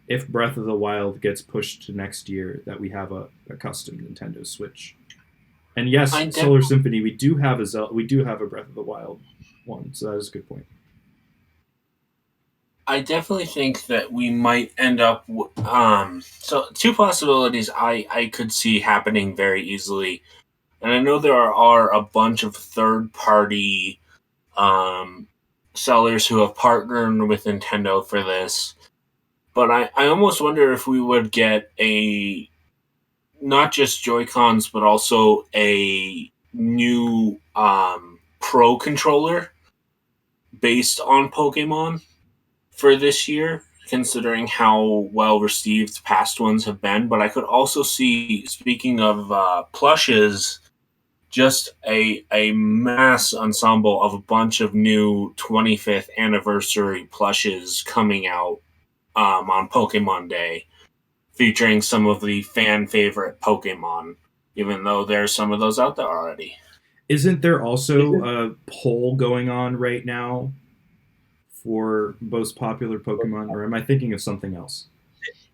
if Breath of the Wild gets pushed to next year, that we have a custom Nintendo Switch. And yes, Solar Symphony, we do have a Breath of the Wild one, so that is a good point. I definitely think that we might end up. So two possibilities I could see happening very easily, and I know there are a bunch of third-party sellers who have partnered with Nintendo for this. But I almost wonder if we would get a not just Joy-Cons, but also a new Pro controller based on Pokemon for this year, considering how well received past ones have been. But I could also see, speaking of plushes, just a mass ensemble of a bunch of new 25th anniversary plushes coming out on Pokemon Day, featuring some of the fan favorite Pokemon, even though there's some of those out there already. Isn't there also a poll going on right now for most popular Pokemon, or am I thinking of something else?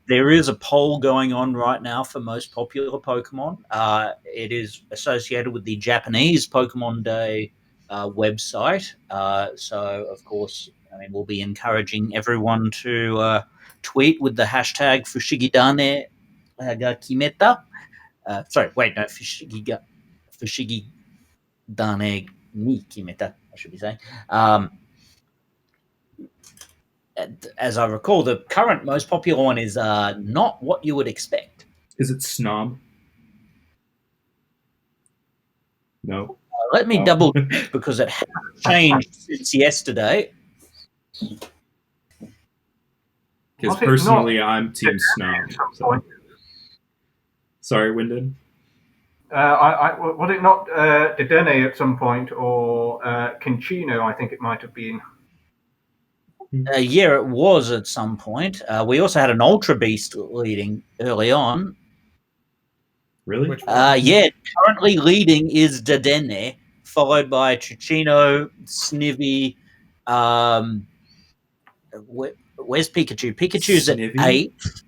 There is a poll going on right now for most popular Pokemon. It is associated with the Japanese Pokemon Day website. So, of course, we'll be encouraging everyone to tweet with the hashtag Fushigidane ga Kimeta. Fushigidane ni Kimeta, I should be saying. As I recall, the current most popular one is not what you would expect. Is it Snob? No. Let me double because it has changed since yesterday. Because personally, I'm Team Snob. So. Sorry, Wyndon? Was it not Dedenne at some point, or Kinchino, I think it might have been. Yeah, it was at some point. We also had an Ultra Beast leading early on. Really? Which one? Yeah, currently leading is Dedenne, followed by Chuchino, Snivy. Where's Pikachu? Pikachu's at Snivy? 8th.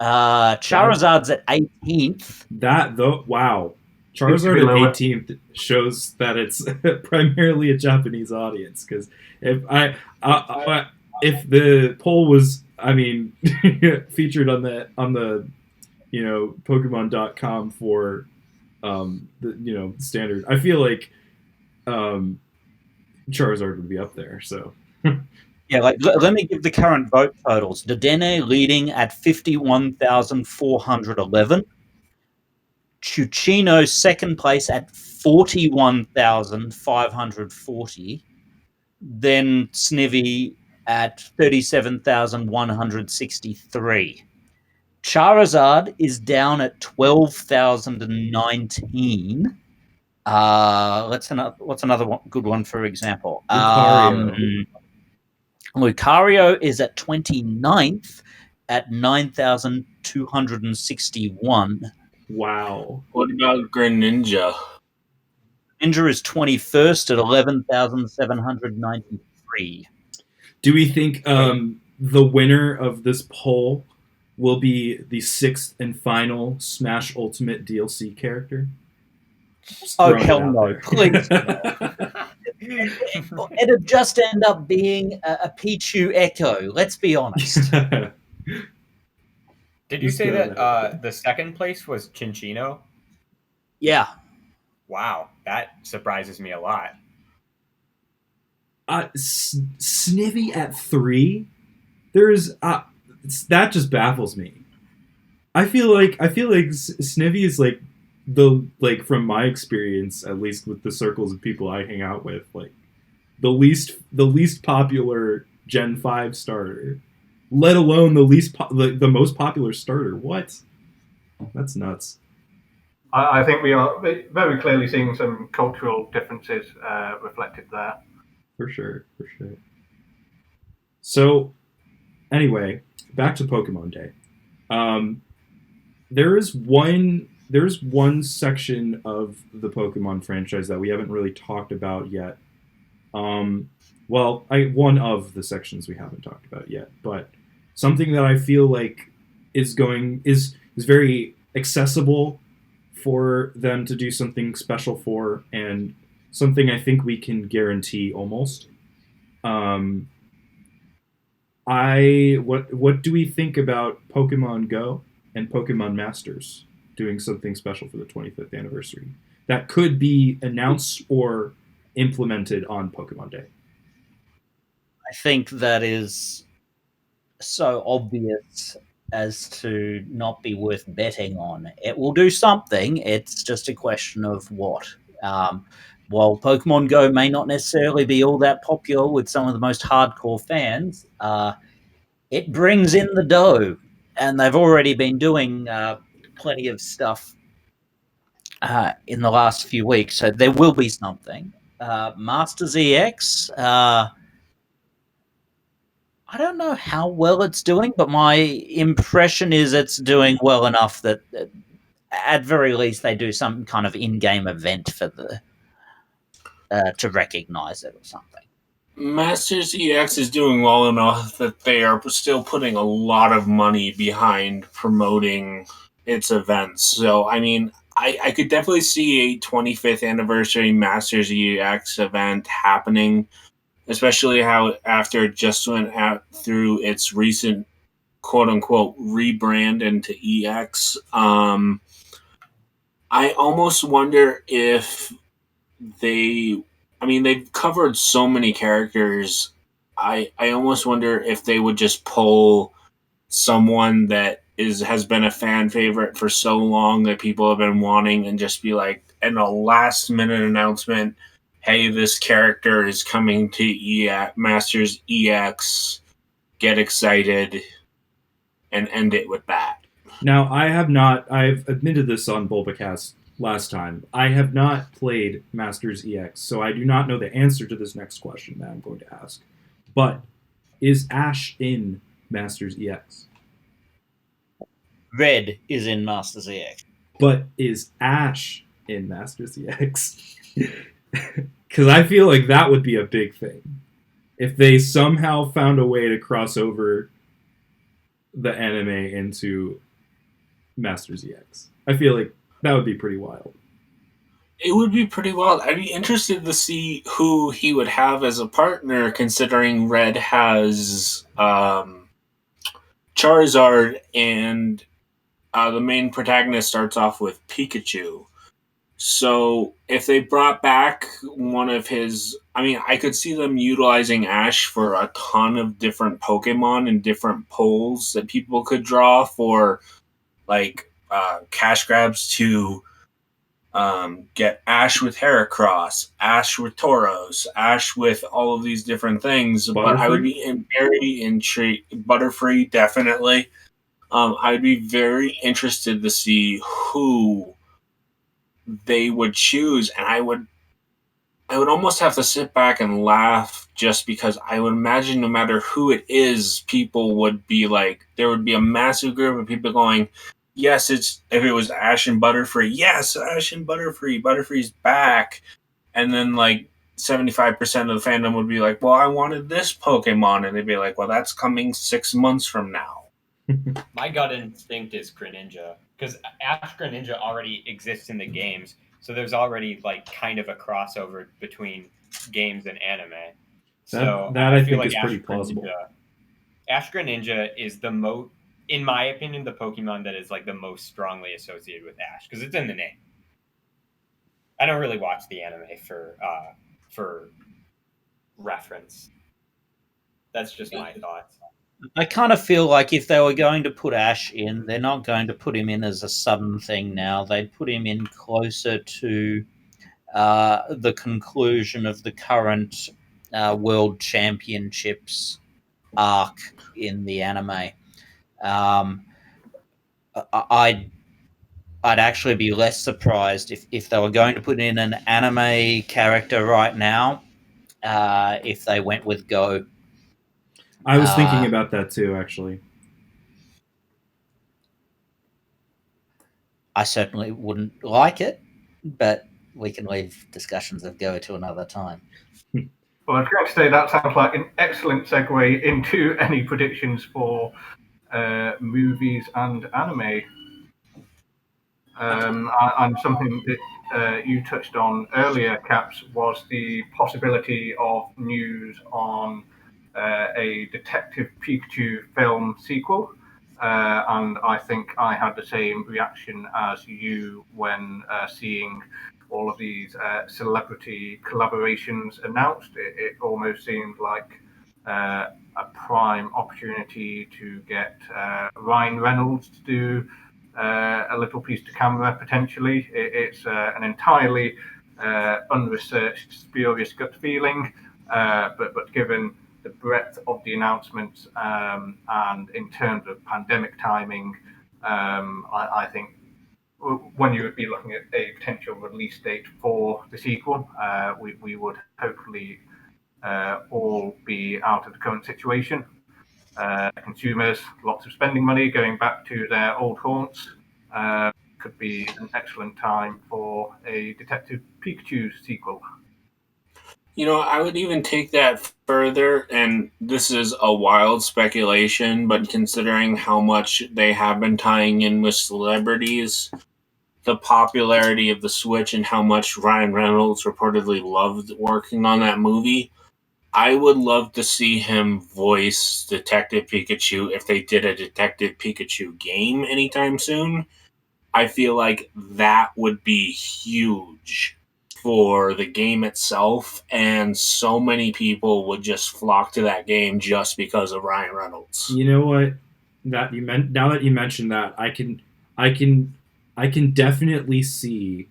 Charizard's at 18th. That though, wow. Needs to be Charizard at lower. 18th shows that it's primarily a Japanese audience. Because if the poll was, featured on the Pokemon.com for the standard, I feel like Charizard would be up there. So Yeah, let me give the current vote totals. Dedenne leading at 51,411. Chuchino second place at 41,540. Then Snivy at 37,163. Charizard is down at 12,019. What's another good one, for example? Lucario is at 29th at 9,261. wow. What about Greninja? Ninja is 21st at 11,793. Do we think the winner of this poll will be the 6th and final Smash Ultimate DLC character? Oh, hell no. Please no. It'd just end up being a Pichu Echo, let's be honest. Did you say that the second place was Chinchino? Yeah. Wow, that surprises me a lot. Snivy at 3? There's that just baffles me. I feel like Snivy is from my experience, at least with the circles of people I hang out with, like the least popular Gen 5 starter, let alone the most popular starter. What? That's nuts. I think we are very clearly seeing some cultural differences reflected there. For sure. So, anyway, back to Pokemon Day. There's one section of the Pokemon franchise that we haven't really talked about yet. One of the sections we haven't talked about yet, but something that I feel like is very accessible for them to do something special for, and something I think we can guarantee almost. What do we think about Pokemon Go and Pokemon Masters doing something special for the 25th anniversary that could be announced or implemented on Pokemon Day? I think that is so obvious as to not be worth betting on. It will do something. It's just a question of what. While Pokemon Go may not necessarily be all that popular with some of the most hardcore fans, it brings in the dough, and they've already been doing plenty of stuff in the last few weeks, so there will be something. Masters EX, I don't know how well it's doing, but my impression is it's doing well enough that at very least they do some kind of in-game event for to recognize it or something. Masters EX is doing well enough that they are still putting a lot of money behind promoting its events. So, I could definitely see a 25th anniversary Masters EX event happening, especially how after it just went out through its recent quote-unquote rebrand into EX. I almost wonder if they've covered so many characters. I almost wonder if they would just pull someone that has been a fan favorite for so long that people have been wanting, and just be like, in a last minute announcement, hey, this character is coming to Masters EX, get excited, and end it with that. Now, I've admitted this on Bulbacast last time. I have not played Masters EX, so I do not know the answer to this next question that I'm going to ask. But is Ash in Masters EX? Red is in Masters EX. But is Ash in Masters EX? Because I feel like that would be a big thing. If they somehow found a way to cross over the anime into Masters EX. I feel like that would be pretty wild. It would be pretty wild. I'd be interested to see who he would have as a partner, considering Red has Charizard, and the main protagonist starts off with Pikachu. So if they brought back one of his... I mean, I could see them utilizing Ash for a ton of different Pokemon and different polls that people could draw for, like, cash grabs to get Ash with Heracross, Ash with Tauros, Ash with all of these different things. But I would be very intrigued. Butterfree, definitely. I'd be very interested to see who they would choose, and I would almost have to sit back and laugh, just because I would imagine no matter who it is, people would be like, there would be a massive group of people going, yes, if it was Ash and Butterfree, yes, Ash and Butterfree's back. And then like 75% of the fandom would be like, well, I wanted this Pokemon. And they'd be like, well, that's coming 6 months from now. My gut instinct is Greninja, because Ash Greninja already exists in the games, so there's already like kind of a crossover between games and anime. So that I feel think like is pretty plausible. Ash Greninja is in my opinion, the Pokemon that is like the most strongly associated with Ash, because it's in the name. I don't really watch the anime for reference. That's just my thoughts. I kind of feel like if they were going to put Ash in, they're not going to put him in as a sudden thing now. They'd put him in closer to the conclusion of the current World Championships arc in the anime. I'd actually be less surprised if they were going to put in an anime character right now, if they went with Go. I was thinking about that too, actually. I certainly wouldn't like it, but we can leave discussions of Go to another time. Well, I was going to say that sounds like an excellent segue into any predictions for movies and anime. And something that you touched on earlier, Caps, was the possibility of news on a Detective Pikachu film sequel. And I think I had the same reaction as you when seeing all of these celebrity collaborations announced. It almost seemed like a prime opportunity to get Ryan Reynolds to do a little piece to camera, potentially. It's an entirely unresearched, spurious gut feeling, but given the breadth of the announcements and in terms of pandemic timing, I think when you would be looking at a potential release date for the sequel, we would hopefully all be out of the current situation. Consumers, lots of spending money, going back to their old haunts. Could be an excellent time for a Detective Pikachu sequel. You know, I would even take that further, and this is a wild speculation, but considering how much they have been tying in with celebrities, the popularity of the Switch, and how much Ryan Reynolds reportedly loved working on that movie, I would love to see him voice Detective Pikachu if they did a Detective Pikachu game anytime soon. I feel like that would be huge for the game itself, and so many people would just flock to that game just because of Ryan Reynolds. You know what? Now that you mentioned that, I can definitely see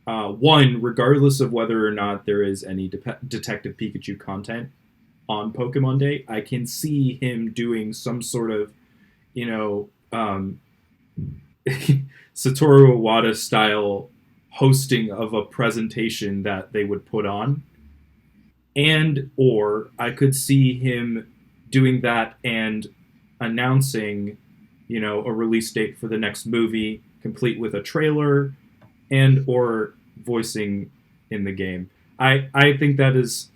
one, regardless of whether or not there is any Detective Pikachu content on Pokemon Day, I can see him doing some sort of, Satoru Iwata style hosting of a presentation that they would put on, and or I could see him doing that and announcing, a release date for the next movie, complete with a trailer, and or voicing in the game. I think that is,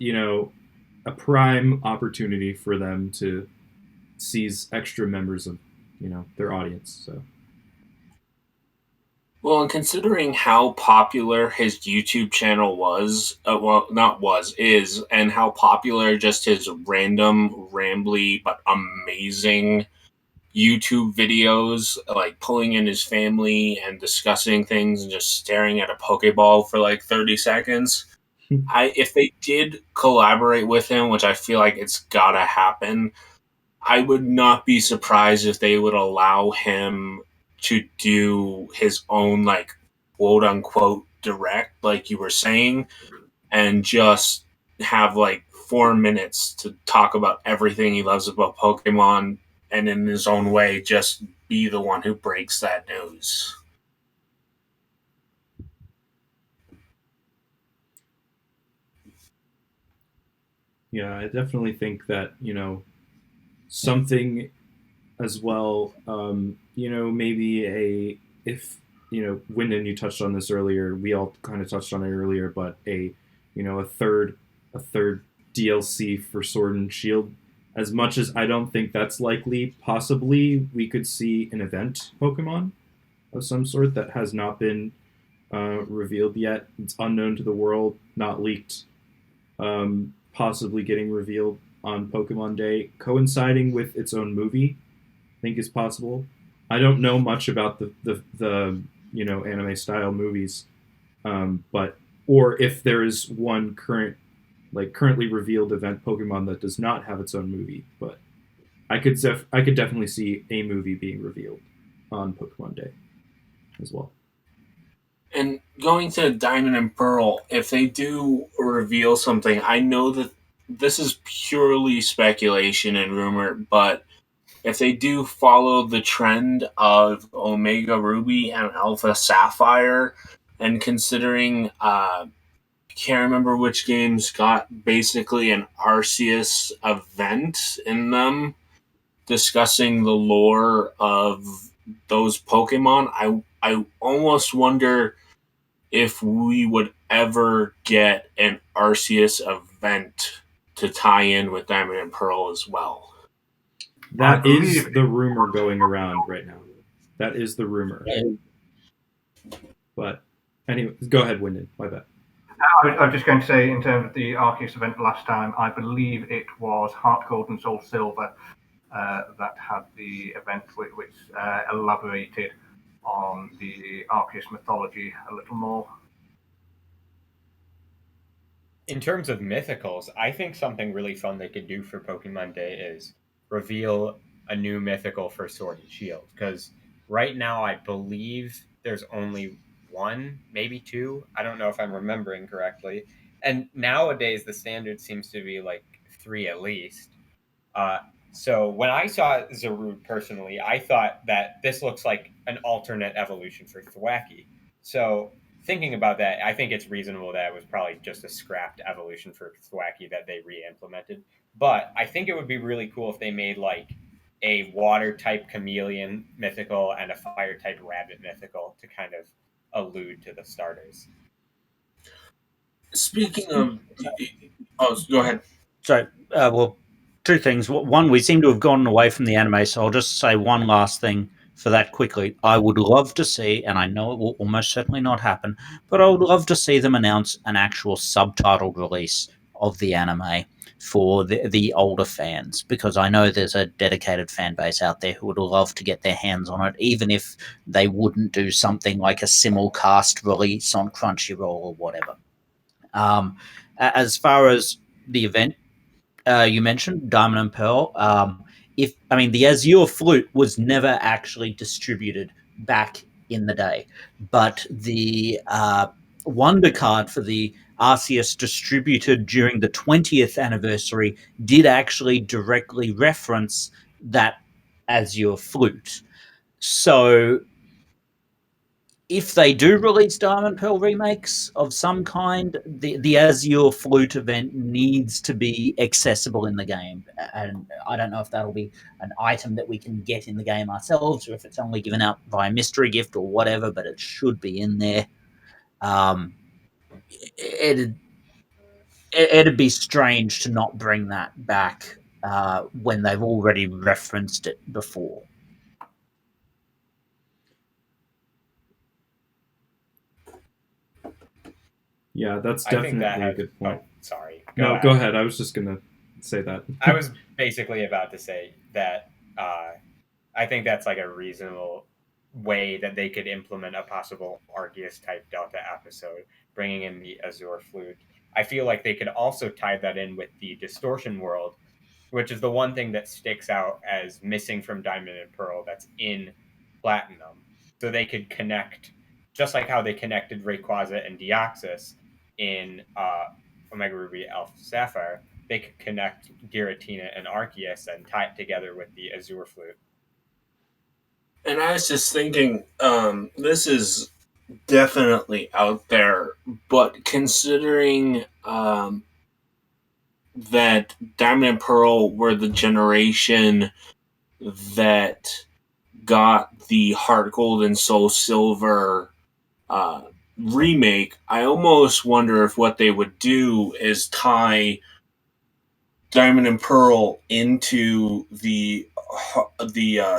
a prime opportunity for them to seize extra members of, their audience. So Well, and considering how popular his YouTube channel was, well, not was, is, and how popular just his random, rambly, but amazing YouTube videos, like pulling in his family and discussing things and just staring at a Pokeball for like 30 seconds. If they did collaborate with him, which I feel like it's gotta happen, I would not be surprised if they would allow him to do his own, like, quote unquote direct, like you were saying, and just have like 4 minutes to talk about everything he loves about Pokemon, and in his own way just be the one who breaks that news. yeah, I definitely think that, something as well, maybe if, Wyndon, you touched on this earlier, we all kind of touched on it earlier, but a third DLC for Sword and Shield. As much as I don't think that's likely, possibly we could see an event Pokemon of some sort that has not been revealed yet. It's unknown to the world, not leaked. Possibly getting revealed on Pokemon Day, coinciding with its own movie, I think is possible. I don't know much about the anime style movies, but or if there is one currently revealed event Pokemon that does not have its own movie, but I could definitely see a movie being revealed on Pokemon Day as well. And going to Diamond and Pearl, if they do reveal something, I know that this is purely speculation and rumor, but if they do follow the trend of Omega Ruby and Alpha Sapphire, and considering can't remember which games got basically an Arceus event in them discussing the lore of those Pokemon, I almost wonder if we would ever get an Arceus event to tie in with Diamond and Pearl as well. That is the rumor going around right now. That is the rumor. But anyway, go ahead, Wyndon. My bad. I was just going to say, in terms of the Arceus event last time, I believe it was Heart Gold and Soul Silver that had the event which elaborated on the Arceus mythology a little more. In terms of mythicals, I think something really fun they could do for Pokemon Day is reveal a new mythical for Sword and Shield. Because right now, I believe there's only one, maybe two. I don't know if I'm remembering correctly. And nowadays, the standard seems to be like three at least. So when I saw Zarude personally, I thought that this looks like an alternate evolution for Thwackey. So thinking about that, I think it's reasonable that it was probably just a scrapped evolution for Thwackey that they re-implemented. But I think it would be really cool if they made like a water type chameleon mythical and a fire type rabbit mythical to kind of allude to the starters. Speaking of, go ahead. So, well, two things. One, we seem to have gone away from the anime, so I'll just say one last thing for that quickly. I would love to see, and I know it will almost certainly not happen, but I would love to see them announce an actual subtitled release of the anime for the older fans, because I know there's a dedicated fan base out there who would love to get their hands on it, even if they wouldn't do something like a simulcast release on Crunchyroll or whatever. As far as the event you mentioned, Diamond and Pearl, the Azure Flute was never actually distributed back in the day, but the Wonder Card for the Arceus distributed during the 20th anniversary did actually directly reference that Azure Flute. So if they do release Diamond Pearl remakes of some kind, the Azure Flute event needs to be accessible in the game. And I don't know if that'll be an item that we can get in the game ourselves, or if it's only given out via mystery gift or whatever, but it should be in there. It'd be strange to not bring that back when they've already referenced it before. Yeah, that's I think definitely that a good point. Oh, sorry. Go ahead. I was just going to say that. I was basically about to say that I think that's like a reasonable way that they could implement a possible Arceus type Delta episode, bringing in the Azure Flute. I feel like they could also tie that in with the Distortion World, which is the one thing that sticks out as missing from Diamond and Pearl that's in Platinum. So they could connect, just like how they connected Rayquaza and Deoxys in Omega Ruby Alpha Sapphire, they could connect Giratina and Arceus and tie it together with the Azure Flute. And I was just thinking, this is definitely out there, but considering that Diamond and Pearl were the generation that got the Heart Gold and Soul Silver remake, I almost wonder if what they would do is tie Diamond and Pearl into the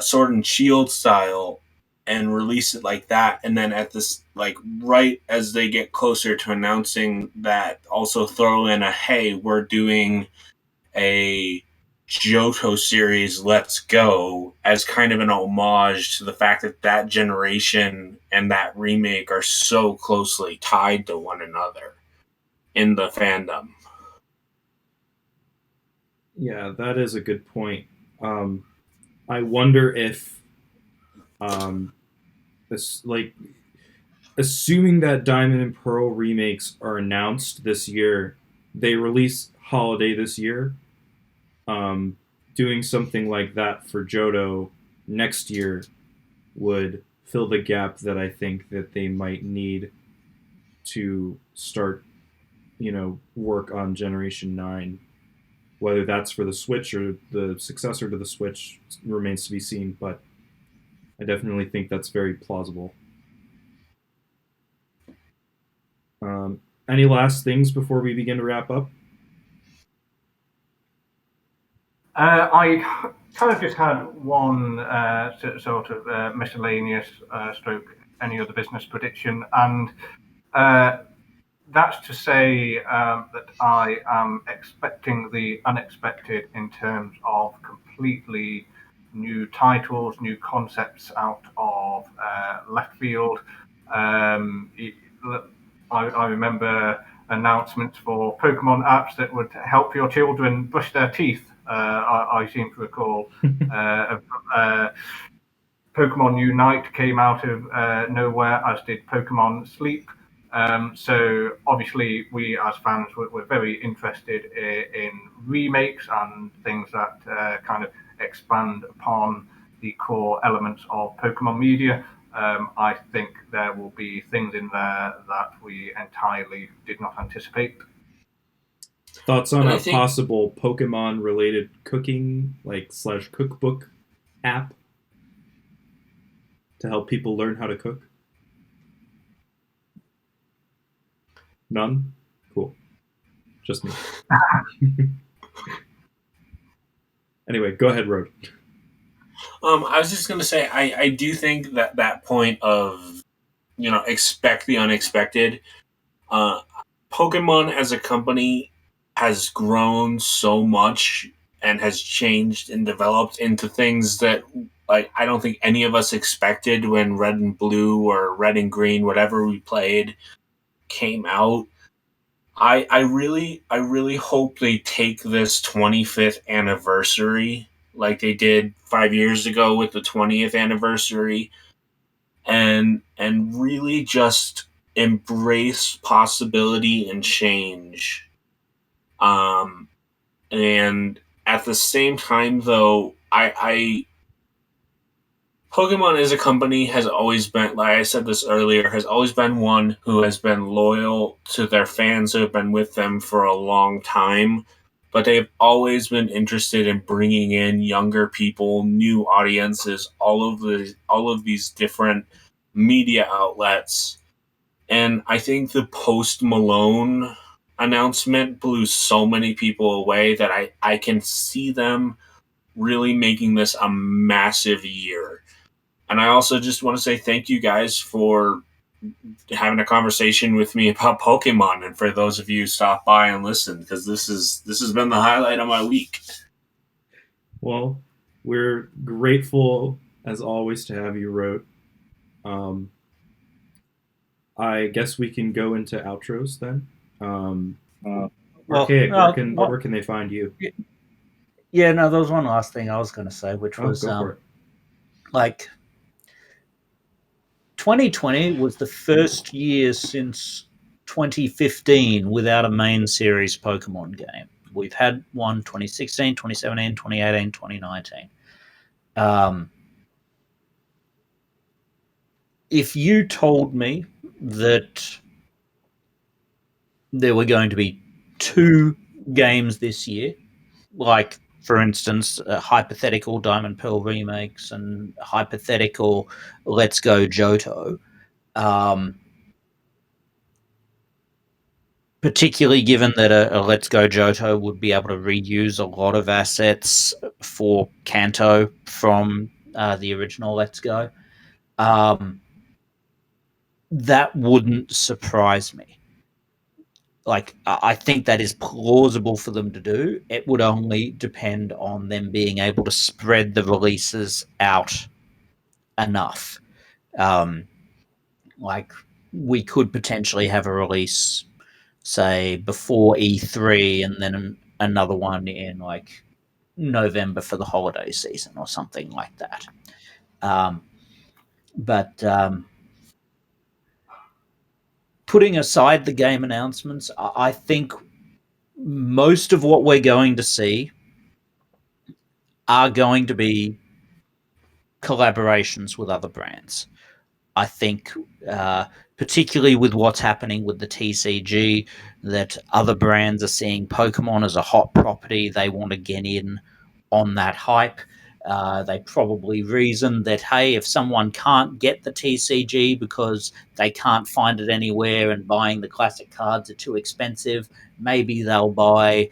Sword and Shield style and release it like that, and then at this, like, right as they get closer to announcing that, also throw in a, hey, we're doing a Johto series, let's go, as kind of an homage to the fact that that generation and that remake are so closely tied to one another in the fandom. Yeah, that is a good point. I wonder if, this, like, assuming that Diamond and Pearl remakes are announced this year, they release holiday this year. Doing something like that for Johto next year would fill the gap that I think that they might need to start, work on Generation 9. Whether that's for the Switch or the successor to the Switch remains to be seen, but I definitely think that's very plausible. Any last things before we begin to wrap up? I kind of just had one sort of miscellaneous stroke any other business prediction, and that's to say that I am expecting the unexpected in terms of completely new titles, new concepts out of left field. I remember announcements for Pokemon apps that would help your children brush their teeth. I seem to recall Pokemon Unite came out of nowhere, as did Pokemon Sleep. So obviously, we as fans were very interested in remakes and things that kind of expand upon the core elements of Pokemon media. I think there will be things in there that we entirely did not anticipate. Thoughts on And a I think- possible Pokemon-related cooking, / cookbook app to help people learn how to cook? None? Cool. Just me. Anyway, go ahead, Rhode. I was just going to say, I do think that that point of, expect the unexpected. Pokemon as a company has grown so much and has changed and developed into things that, like, I don't think any of us expected when Red and Blue or Red and Green, whatever we played, came out. I really hope they take this 25th anniversary, like they did 5 years ago with the 20th anniversary, and really just embrace possibility and change. And at the same time, though, Pokemon as a company has always been, like I said this earlier, has always been one who has been loyal to their fans who have been with them for a long time. But they've always been interested in bringing in younger people, new audiences, all of these different media outlets. And I think the Post Malone announcement blew so many people away that I can see them really making this a massive year. And I also just want to say thank you guys for having a conversation with me about Pokemon, and for those of you who stopped by and listened, because this has been the highlight of my week. Well, we're grateful as always to have you, Rhode. I guess we can go into outros then. Archaic, where can they find you? Yeah, no, there was one last thing I was going to say, which was go for it. like 2020 was the first year since 2015 without a main series Pokemon game. We've had one 2016, 2017, 2018, 2019. If you told me that there were going to be 2 games this year, like, for instance, hypothetical Diamond Pearl remakes and hypothetical Let's Go Johto, particularly given that a Let's Go Johto would be able to reuse a lot of assets for Kanto from the original Let's Go, that wouldn't surprise me. Like, I think that is plausible for them to do. It would only depend on them being able to spread the releases out enough. Like, we could potentially have a release, say, before E3 and then another one in, like, November for the holiday season or something like that. But putting aside the game announcements, I think most of what we're going to see are going to be collaborations with other brands. I think, particularly with what's happening with the TCG, that other brands are seeing Pokemon as a hot property. They want to get in on that hype. They probably reason that, hey, if someone can't get the TCG because they can't find it anywhere and buying the classic cards are too expensive, maybe they'll buy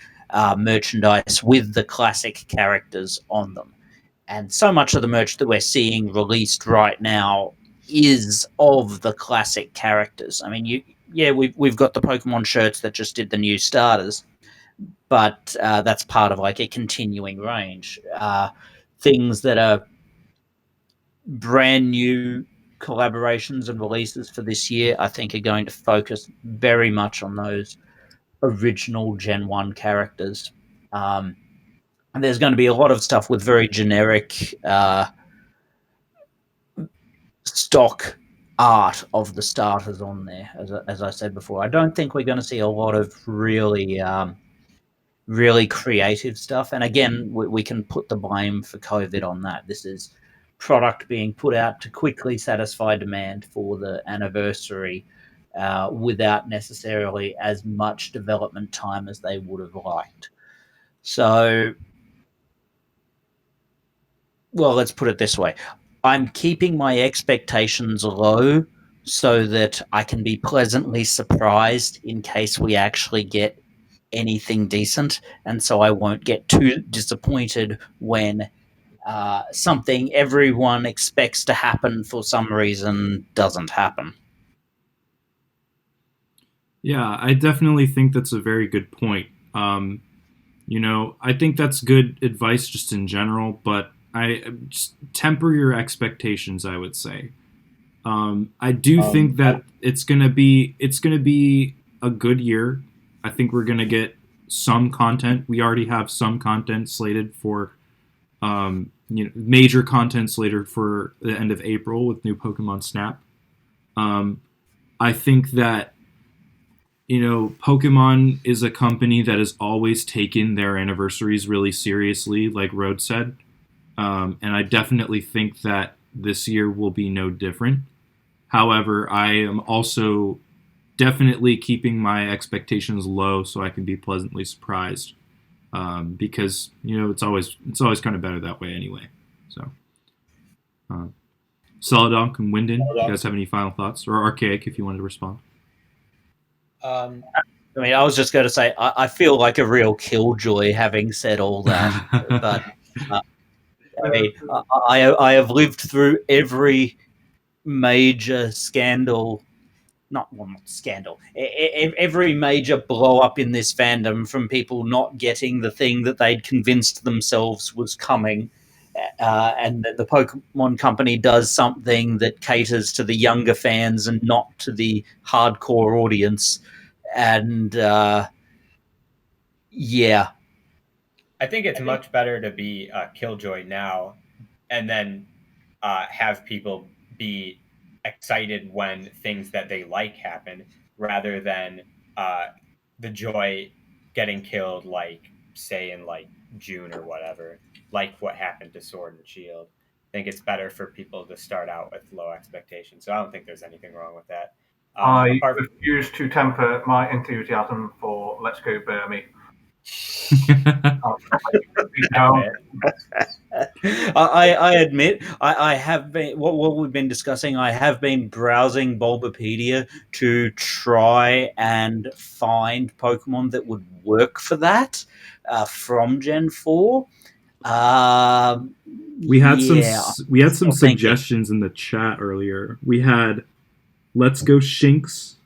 merchandise with the classic characters on them. And so much of the merch that we're seeing released right now is of the classic characters. I mean, we've got the Pokemon shirts that just did the new starters, but that's part of like a continuing range. Things that are brand new collaborations and releases for this year, I think, are going to focus very much on those original Gen 1 characters. And there's going to be a lot of stuff with very generic stock art of the starters on there, as I said before. I don't think we're going to see a lot of really creative stuff. And again, we can put the blame for COVID on that. This is product being put out to quickly satisfy demand for the anniversary without necessarily as much development time as they would have liked. So, well, let's put it this way. I'm keeping my expectations low so that I can be pleasantly surprised in case we actually get anything decent, and so I won't get too disappointed when something everyone expects to happen for some reason doesn't happen. Yeah, I definitely think that's a very good point. I think that's good advice just in general, but I just temper your expectations, I would say. I do think that it's gonna be a good year. I think we're gonna get some content. We already have some content slated for, major content slated for the end of April with new Pokemon Snap. I think that, Pokemon is a company that has always taken their anniversaries really seriously, like Rhode said. And I definitely think that this year will be no different. However, I am also definitely keeping my expectations low so I can be pleasantly surprised, because it's always kind of better that way anyway. So, celadonk and Wyndon, you guys have any final thoughts, or Archaic if you wanted to respond? I mean, I was just going to say I feel like a real killjoy having said all that, but I mean, I have lived through every major scandal. Not scandal. Every major blow up in this fandom from people not getting the thing that they'd convinced themselves was coming, and the Pokemon Company does something that caters to the younger fans and not to the hardcore audience, and yeah. I think it's much better to be a killjoy now, and then have people be excited when things that they like happen, rather than the joy getting killed, like say in like June or whatever, like what happened to Sword and Shield. I think it's better for people to start out with low expectations. So I don't think there's anything wrong with that. I refuse to temper my enthusiasm for Let's Go Burmy. I admit I have been what we've been discussing. I have been browsing Bulbapedia to try and find Pokemon that would work for that from Gen 4. We had some suggestions in the chat earlier. We had Let's Go Shinx.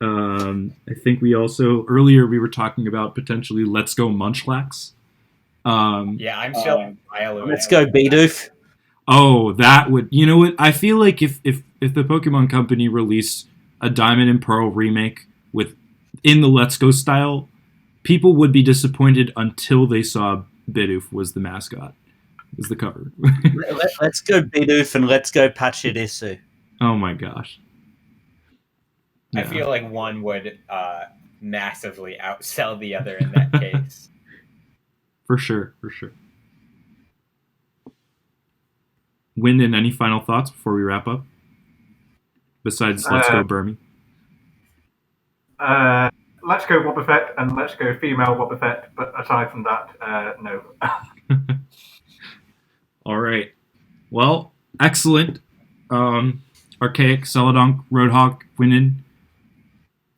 I think we also earlier we were talking about potentially Let's Go Munchlax. Yeah, I'm still Let's Go Bidoof. Oh, that would, you know what? I feel like if the Pokemon Company released a Diamond and Pearl remake in the Let's Go style, people would be disappointed until they saw Bidoof was the mascot, was the cover. Let's Go Bidoof and Let's Go Pachirisu. Oh my gosh. Yeah. I feel like one would massively outsell the other in that case. For sure. Wyndon, any final thoughts before we wrap up? Besides Let's Go Burmy? Let's Go Wobbuffet and Let's Go Female Wobbuffet, but aside from that, no. All right. Well, excellent. Archaic, Celadonk, RhodeHawk, Wyndon,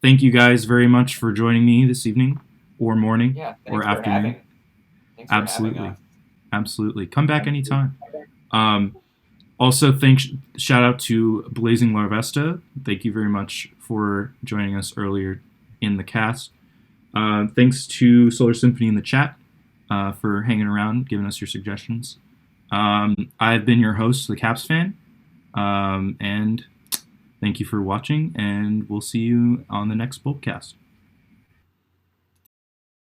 thank you guys very much for joining me this evening, or morning, or afternoon. Absolutely. Come back anytime. Also, shout out to Blazing Larvesta. Thank you very much for joining us earlier in the cast. Thanks to Solar Symphony in the chat for hanging around, giving us your suggestions. I've been your host, TheCapsFan, and thank you for watching, and we'll see you on the next Bulbcast.